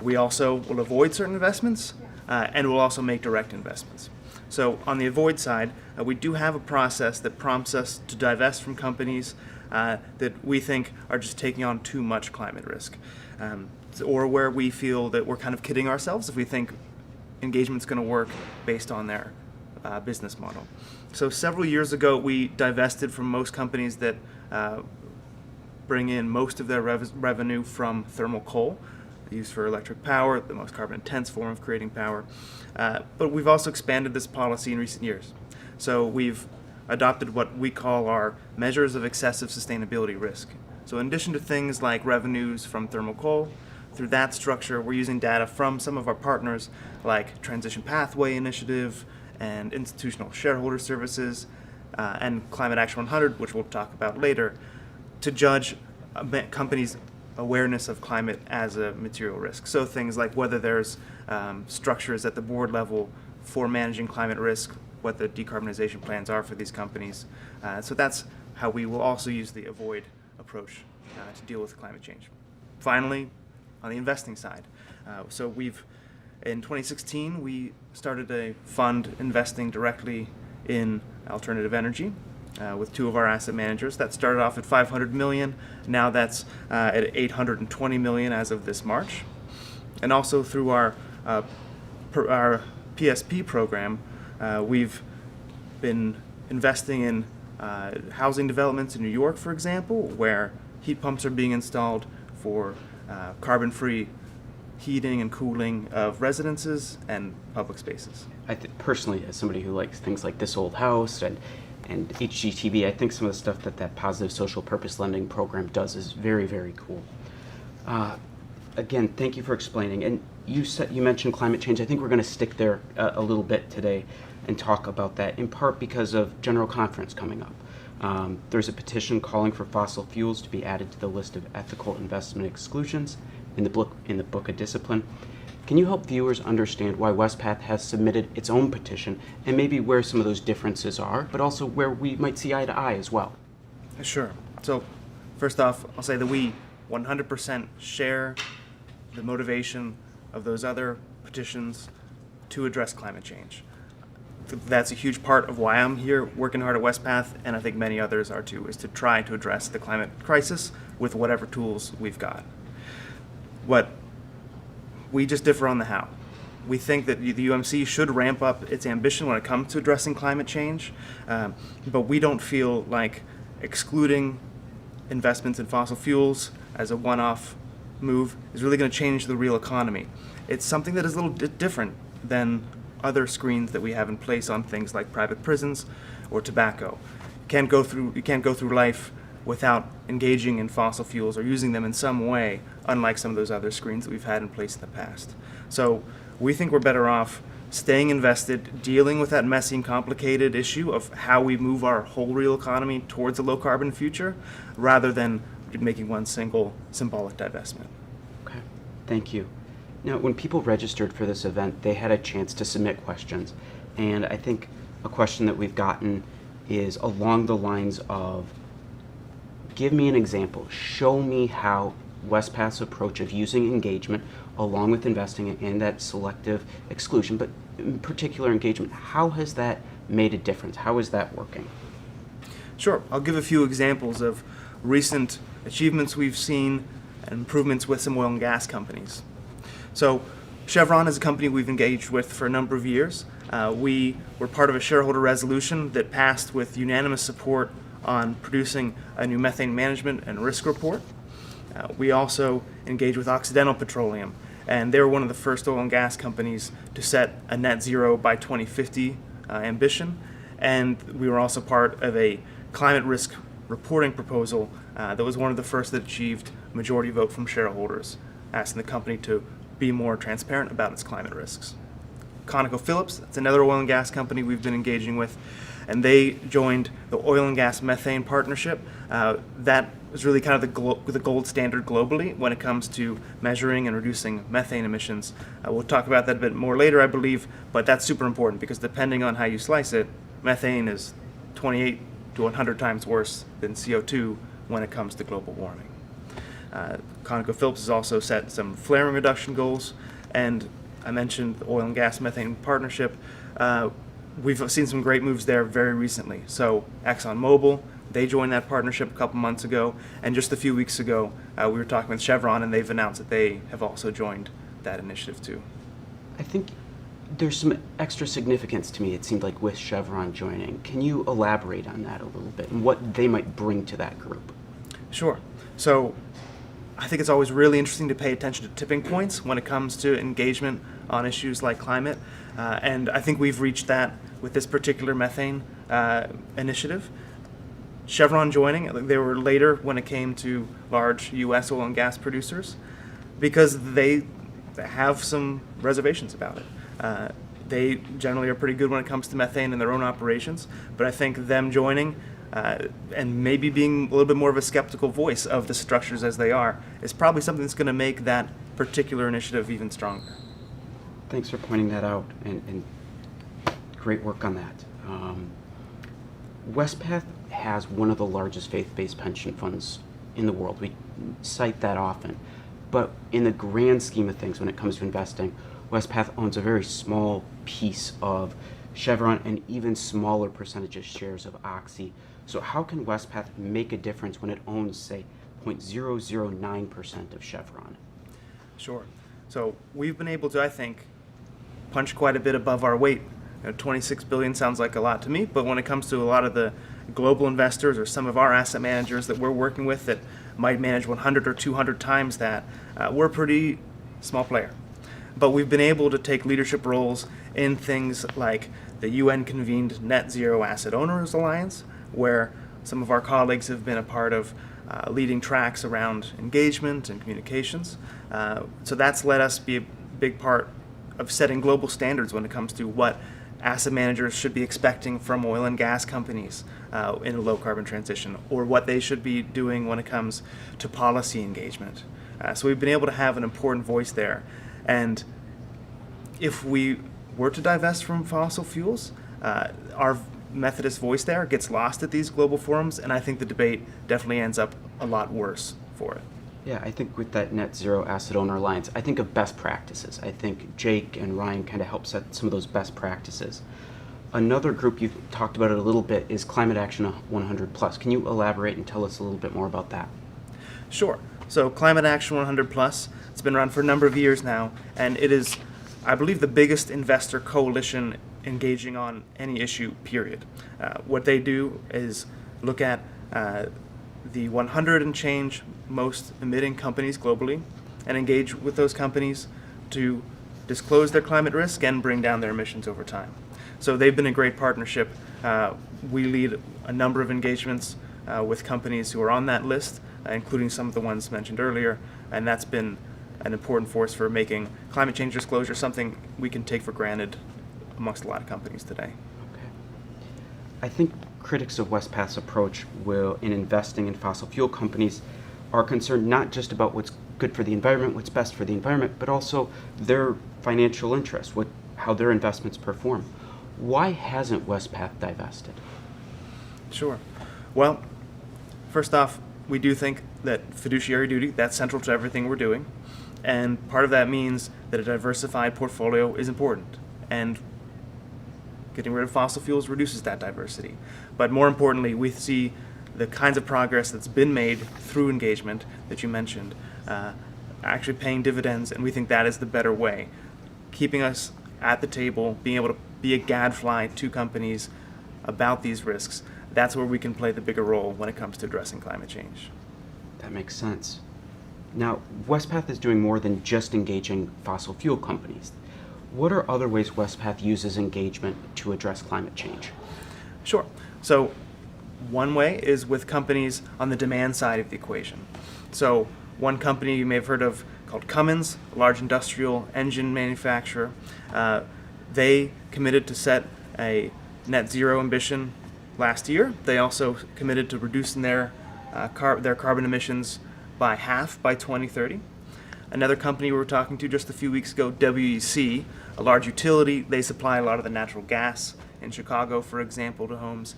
[SPEAKER 14] we also will avoid certain investments, and we'll also make direct investments. So on the avoid side, we do have a process that prompts us to divest from companies that we think are just taking on too much climate risk, or where we feel that we're kind of kidding ourselves if we think engagement's going to work based on their business model. So several years ago, we divested from most companies that bring in most of their revenue from thermal coal, used for electric power, the most carbon-intense form of creating power. But we've also expanded this policy in recent years. So we've adopted what we call our measures of excessive sustainability risk. So in addition to things like revenues from thermal coal, through that structure, we're using data from some of our partners like Transition Pathway Initiative and Institutional Shareholder Services and Climate Action 100, which we'll talk about later, to judge companies' awareness of climate as a material risk. So things like whether there's structures at the board level for managing climate risk, what the decarbonization plans are for these companies. So that's how we will also use the avoid approach to deal with climate change. Finally, on the investing side, in 2016, we started a fund investing directly in alternative energy with two of our asset managers. That started off at $500 million. Now that's at $820 million as of this March. And also through our PSP program, we've been investing in housing developments in New York, for example, where heat pumps are being installed for carbon-free heating and cooling of residences and public spaces.
[SPEAKER 4] Personally, as somebody who likes things like This Old House and HGTV, I think some of the stuff that positive social purpose lending program does is very, very cool. Again, thank you for explaining. And you mentioned climate change. I think we're going to stick there a little bit today and talk about that, in part because of General Conference coming up. There's a petition calling for fossil fuels to be added to the list of ethical investment exclusions in the Book of Discipline. Can you help viewers understand why Wespath has submitted its own petition and maybe where some of those differences are, but also where we might see eye to eye as well?
[SPEAKER 14] Sure. So first off, I'll say that we 100% share the motivation of those other petitions to address climate change. That's a huge part of why I'm here working hard at Wespath, and I think many others are too, is to try to address the climate crisis with whatever tools we've got. We just differ on the how. We think that the UMC should ramp up its ambition when it comes to addressing climate change, but we don't feel like excluding investments in fossil fuels as a one-off move is really going to change the real economy. It's something that is a little bit different than other screens that we have in place on things like private prisons or tobacco. You can't go through life without engaging in fossil fuels or using them in some way, unlike some of those other screens that we've had in place in the past. So we think we're better off staying invested, dealing with that messy and complicated issue of how we move our whole real economy towards a low-carbon future, rather than making one single symbolic divestment.
[SPEAKER 4] Okay, thank you. Now, when people registered for this event, they had a chance to submit questions, and I think a question that we've gotten is along the lines of, give me an example, show me how Wespath's approach of using engagement along with investing in that selective exclusion, but in particular engagement, how has that made a difference? How is that working?
[SPEAKER 14] Sure, I'll give a few examples of recent achievements we've seen and improvements with some oil and gas companies. So Chevron is a company we've engaged with for a number of years. We were part of a shareholder resolution that passed with unanimous support on producing a new methane management and risk report. We also engaged with Occidental Petroleum, and they were one of the first oil and gas companies to set a net zero by 2050 ambition. And we were also part of a climate risk reporting proposal that was one of the first that achieved majority vote from shareholders, asking the company to be more transparent about its climate risks. ConocoPhillips, that's another oil and gas company we've been engaging with, and they joined the Oil and Gas Methane Partnership. That is really kind of the gold standard globally when it comes to measuring and reducing methane emissions. We'll talk about that a bit more later, I believe, but that's super important because depending on how you slice it, methane is 28 to 100 times worse than CO2 when it comes to global warming. ConocoPhillips has also set some flaring reduction goals, and I mentioned the Oil and Gas Methane Partnership. We've seen some great moves there very recently. So ExxonMobil, they joined that partnership a couple months ago, and just a few weeks ago, we were talking with Chevron, and they've announced that they have also joined that initiative too.
[SPEAKER 15] I think there's some extra significance to me, it seemed like, with Chevron joining. Can you elaborate on that a little bit and what they might bring to that group?
[SPEAKER 14] Sure. So I think it's always really interesting to pay attention to tipping points when it comes to engagement on issues like climate. And I think we've reached that with this particular methane initiative. Chevron joining, they were later when it came to large U.S. oil and gas producers because they have some reservations about it. They generally are pretty good when it comes to methane in their own operations, but I think them joining and maybe being a little bit more of a skeptical voice of the structures as they are is probably something that's going to make that particular initiative even stronger.
[SPEAKER 15] Thanks for pointing that out, and great work on that. Wespath has one of the largest faith-based pension funds in the world. We cite that often. But in the grand scheme of things, when it comes to investing, Wespath owns a very small piece of Chevron and even smaller percentage of shares of Oxy. So how can Wespath make a difference when it owns, say, 0.009% of Chevron?
[SPEAKER 14] Sure. So we've been able to, I think, punch quite a bit above our weight. 26 billion sounds like a lot to me, but when it comes to a lot of the global investors or some of our asset managers that we're working with that might manage 100 or 200 times that, we're a pretty small player. But we've been able to take leadership roles in things like the UN-convened Net Zero Asset Owners Alliance, where some of our colleagues have been a part of leading tracks around engagement and communications. So that's let us be a big part of setting global standards when it comes to what asset managers should be expecting from oil and gas companies in a low carbon transition, or what they should be doing when it comes to policy engagement. So we've been able to have an important voice there. And if we were to divest from fossil fuels, our Methodist voice there gets lost at these global forums, and I think the debate definitely ends up a lot worse for it.
[SPEAKER 15] Yeah, I think with that Net Zero Asset Owner Alliance, I think of best practices. I think Jake and Ryan kind of help set some of those best practices. Another group you've talked about it a little bit is Climate Action 100 Plus. Can you elaborate and tell us a little bit more about that?
[SPEAKER 14] Sure. So Climate Action 100 Plus, it's been around for a number of years now, and it is, I believe, the biggest investor coalition engaging on any issue, period. What they do is look at the 100 and change most emitting companies globally and engage with those companies to disclose their climate risk and bring down their emissions over time. So they've been a great partnership. We lead a number of engagements with companies who are on that list, including some of the ones mentioned earlier, and that's been an important force for making climate change disclosure something we can take for granted amongst a lot of companies today.
[SPEAKER 15] Okay. I think critics of Wespath's approach in investing in fossil fuel companies are concerned not just about what's good for the environment, what's best for the environment, but also their financial interests, how their investments perform. Why hasn't Wespath divested?
[SPEAKER 14] Sure. Well, first off, we do think that fiduciary duty, that's central to everything we're doing. And part of that means that a diversified portfolio is important. And getting rid of fossil fuels reduces that diversity. But more importantly, we see the kinds of progress that's been made through engagement that you mentioned, actually paying dividends, and we think that is the better way. Keeping us at the table, being able to be a gadfly to companies about these risks, that's where we can play the bigger role when it comes to addressing climate change.
[SPEAKER 15] That makes sense. Now, Wespath is doing more than just engaging fossil fuel companies. What are other ways Wespath uses engagement to address climate change?
[SPEAKER 14] Sure. So one way is with companies on the demand side of the equation. So one company you may have heard of called Cummins, a large industrial engine manufacturer, they committed to set a net zero ambition last year. They also committed to reducing their carbon emissions by half by 2030. Another company we were talking to just a few weeks ago, WEC, a large utility, they supply a lot of the natural gas in Chicago, for example, to homes.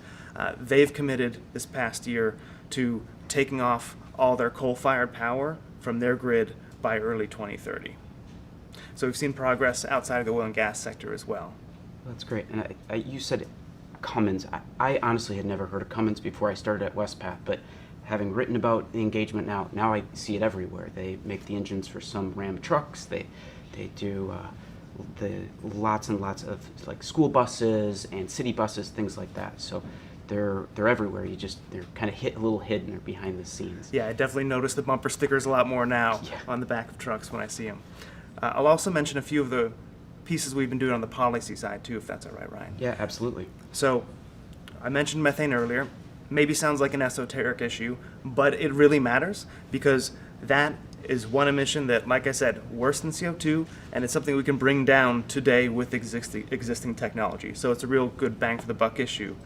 [SPEAKER 14] They've committed this past year to taking off all their coal-fired power from their grid by early 2030. So we've seen progress outside of the oil and gas sector as well.
[SPEAKER 15] That's great. And you said Cummins. I honestly had never heard of Cummins before I started at Wespath, but having written about the engagement now I see it everywhere. They make the engines for some Ram trucks. They do the lots and lots of like school buses and city buses, things like that. So they're everywhere. They're kind of a little hidden. They're behind the scenes.
[SPEAKER 14] Yeah, I definitely notice the bumper stickers a lot more now on the back of trucks when I see them. I'll also mention a few of the pieces we've been doing on the policy side too, if that's all right, Ryan.
[SPEAKER 15] Yeah, absolutely.
[SPEAKER 14] So I mentioned methane earlier. Maybe sounds like an esoteric issue, but it really matters because that is one emission that, like I said, worse than CO2, and it's something we can bring down today with existing technology. So it's a real good bang for the buck issue.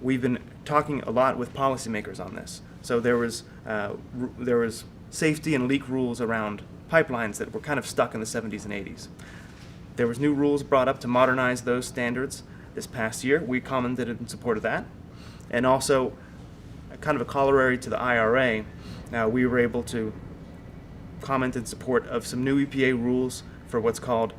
[SPEAKER 14] We've been talking a lot with policymakers on this. So there was safety and leak rules around pipelines that were kind of stuck in the 70s and 80s. There was new rules brought up to modernize those standards this past year. We commented in support of that. And also, kind of a corollary to the IRA, we were able to comment in support of some new EPA rules for what's called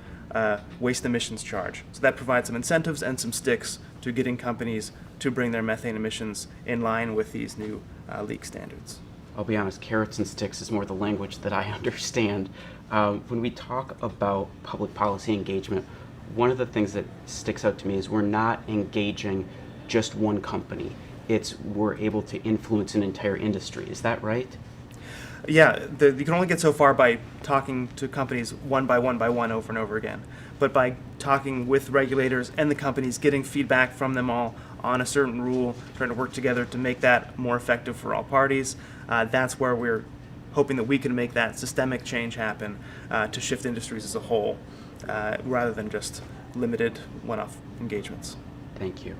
[SPEAKER 14] waste emissions charge. So that provides some incentives and some sticks to getting companies to bring their methane emissions in line with these new leak standards.
[SPEAKER 15] I'll be honest, carrots and sticks is more the language that I understand. When we talk about public policy engagement, one of the things that sticks out to me is we're not engaging just one company. We're able to influence an entire industry. Is that right?
[SPEAKER 14] Yeah, you can only get so far by talking to companies one by one over and over again. But by talking with regulators and the companies, getting feedback from them all on a certain rule, trying to work together to make that more effective for all parties, that's where we're hoping that we can make that systemic change happen to shift industries as a whole, rather than just limited one-off engagements.
[SPEAKER 15] Thank you.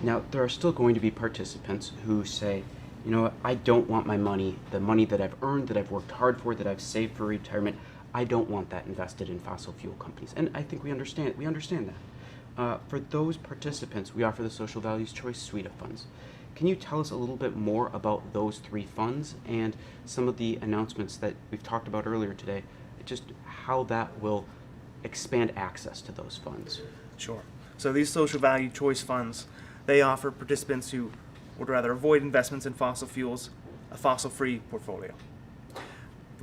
[SPEAKER 15] Now, there are still going to be participants who say, you know what, I don't want my money, the money that I've earned, that I've worked hard for, that I've saved for retirement, I don't want that invested in fossil fuel companies. And I think we understand that. For those participants, we offer the Social Values Choice suite of funds. Can you tell us a little bit more about those three funds and some of the announcements that we've talked about earlier today, just how that will expand access to those funds?
[SPEAKER 14] Sure. So these Social Value Choice funds, they offer participants who would rather avoid investments in fossil fuels a fossil-free portfolio.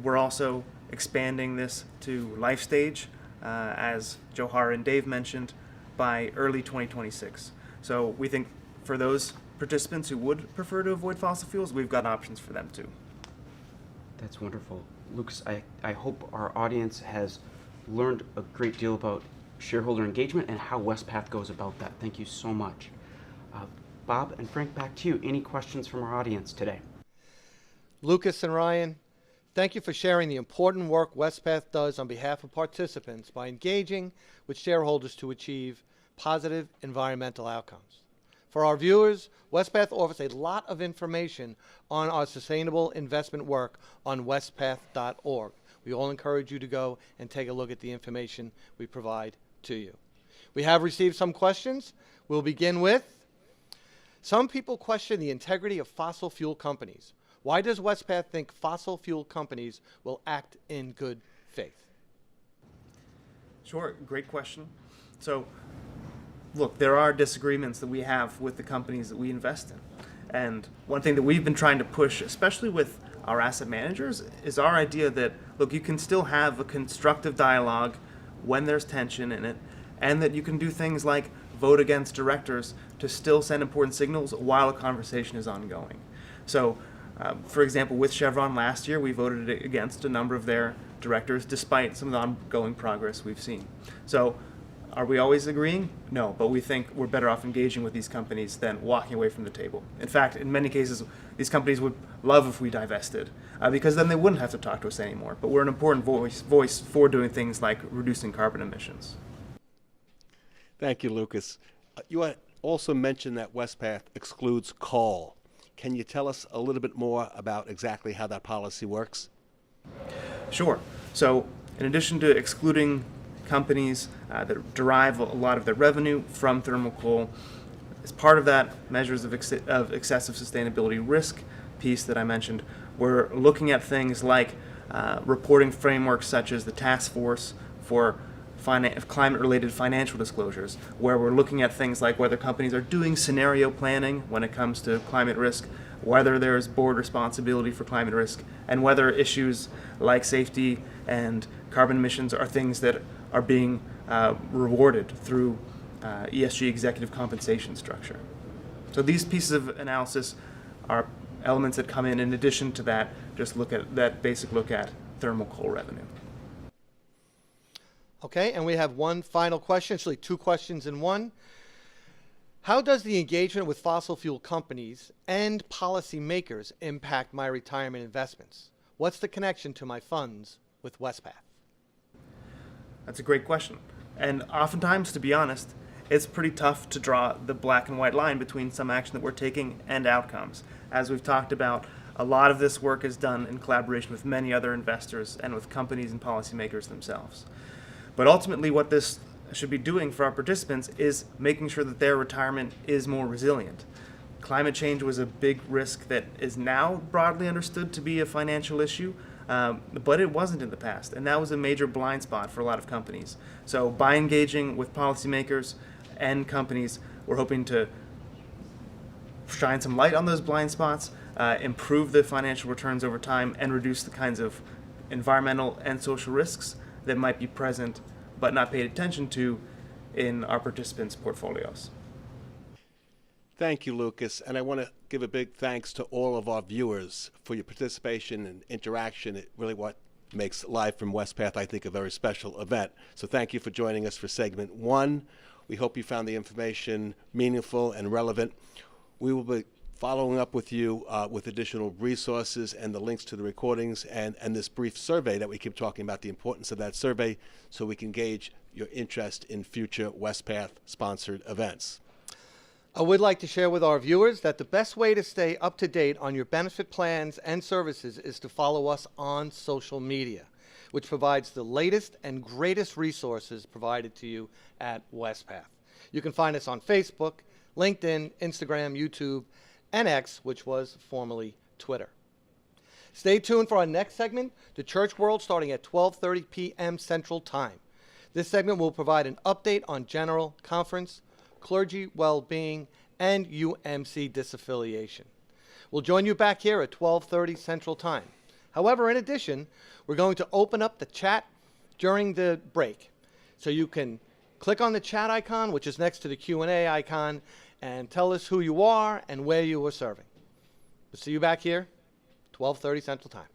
[SPEAKER 14] We're also expanding this to life stage, as Johara and Dave mentioned, by early 2026. So we think for those participants who would prefer to avoid fossil fuels, we've got options for them too.
[SPEAKER 15] That's wonderful. Lucas, I hope our audience has learned a great deal about shareholder engagement and how Wespath goes about that. Thank you so much. Bob and Frank, back to you. Any questions from our audience today?
[SPEAKER 2] Lucas and Ryan, thank you for sharing the important work Wespath does on behalf of participants by engaging with shareholders to achieve positive environmental outcomes. For our viewers, Wespath offers a lot of information on our sustainable investment work on wespath.org. We all encourage you to go and take a look at the information we provide to you. We have received some questions. We'll begin with, some people question the integrity of fossil fuel companies. Why does Wespath think fossil fuel companies will act in good faith?
[SPEAKER 14] Sure, great question. So, look, there are disagreements that we have with the companies that we invest in. And one thing that we've been trying to push, especially with our asset managers, is our idea that, look, you can still have a constructive dialogue when there's tension in it, and that you can do things like vote against directors to still send important signals while a conversation is ongoing. So, for example, with Chevron last year, we voted against a number of their directors despite some of the ongoing progress we've seen. So, are we always agreeing? No, but we think we're better off engaging with these companies than walking away from the table. In fact, in many cases, these companies would love if we divested, because then they wouldn't have to talk to us anymore. But we're an important voice for doing things like reducing carbon emissions.
[SPEAKER 1] Thank you, Lucas. You had also mentioned that Wespath excludes coal. Can you tell us a little bit more about exactly how that policy works?
[SPEAKER 14] Sure. So, in addition to excluding companies that derive a lot of their revenue from thermal coal, as part of that measures of excessive sustainability risk piece that I mentioned, we're looking at things like reporting frameworks such as the Task Force for climate-related financial disclosures, where we're looking at things like whether companies are doing scenario planning when it comes to climate risk, whether there's board responsibility for climate risk, and whether issues like safety and carbon emissions are things that are being rewarded through ESG executive compensation structure. So these pieces of analysis are elements that come in addition to that, just look at that basic look at thermal coal revenue.
[SPEAKER 2] Okay, and we have one final question, actually two questions in one. How does the engagement with fossil fuel companies and policymakers impact my retirement investments? What's the connection to my funds with Wespath?
[SPEAKER 14] That's a great question. And oftentimes, to be honest, it's pretty tough to draw the black and white line between some action that we're taking and outcomes. As we've talked about, a lot of this work is done in collaboration with many other investors and with companies and policymakers themselves. But ultimately, what this should be doing for our participants is making sure that their retirement is more resilient. Climate change was a big risk that is now broadly understood to be a financial issue, but it wasn't in the past, and that was a major blind spot for a lot of companies. So by engaging with policymakers and companies, we're hoping to shine some light on those blind spots, improve the financial returns over time, and reduce the kinds of environmental and social risks that might be present but not paid attention to in our participants' portfolios.
[SPEAKER 1] Thank you, Lucas. And I want to give a big thanks to all of our viewers for your participation and interaction. It really what makes Live from Wespath, I think, a very special event. So thank you for joining us for segment 1. We hope you found the information meaningful and relevant. We will be following up with you with additional resources and the links to the recordings and this brief survey that we keep talking about, the importance of that survey, so we can gauge your interest in future Wespath-sponsored events.
[SPEAKER 2] I would like to share with our viewers that the best way to stay up to date on your benefit plans and services is to follow us on social media, which provides the latest and greatest resources provided to you at Wespath. You can find us on Facebook, LinkedIn, Instagram, YouTube, and X, which was formerly Twitter. Stay tuned for our next segment, The Church World, starting at 12:30 p.m. Central Time. This segment will provide an update on General Conference, clergy well-being, and UMC disaffiliation. We'll join you back here at 12:30 Central Time. However, in addition, we're going to open up the chat during the break. So you can click on the chat icon, which is next to the Q&A icon, and tell us who you are and where you are serving. We'll see you back here, 12:30 Central Time.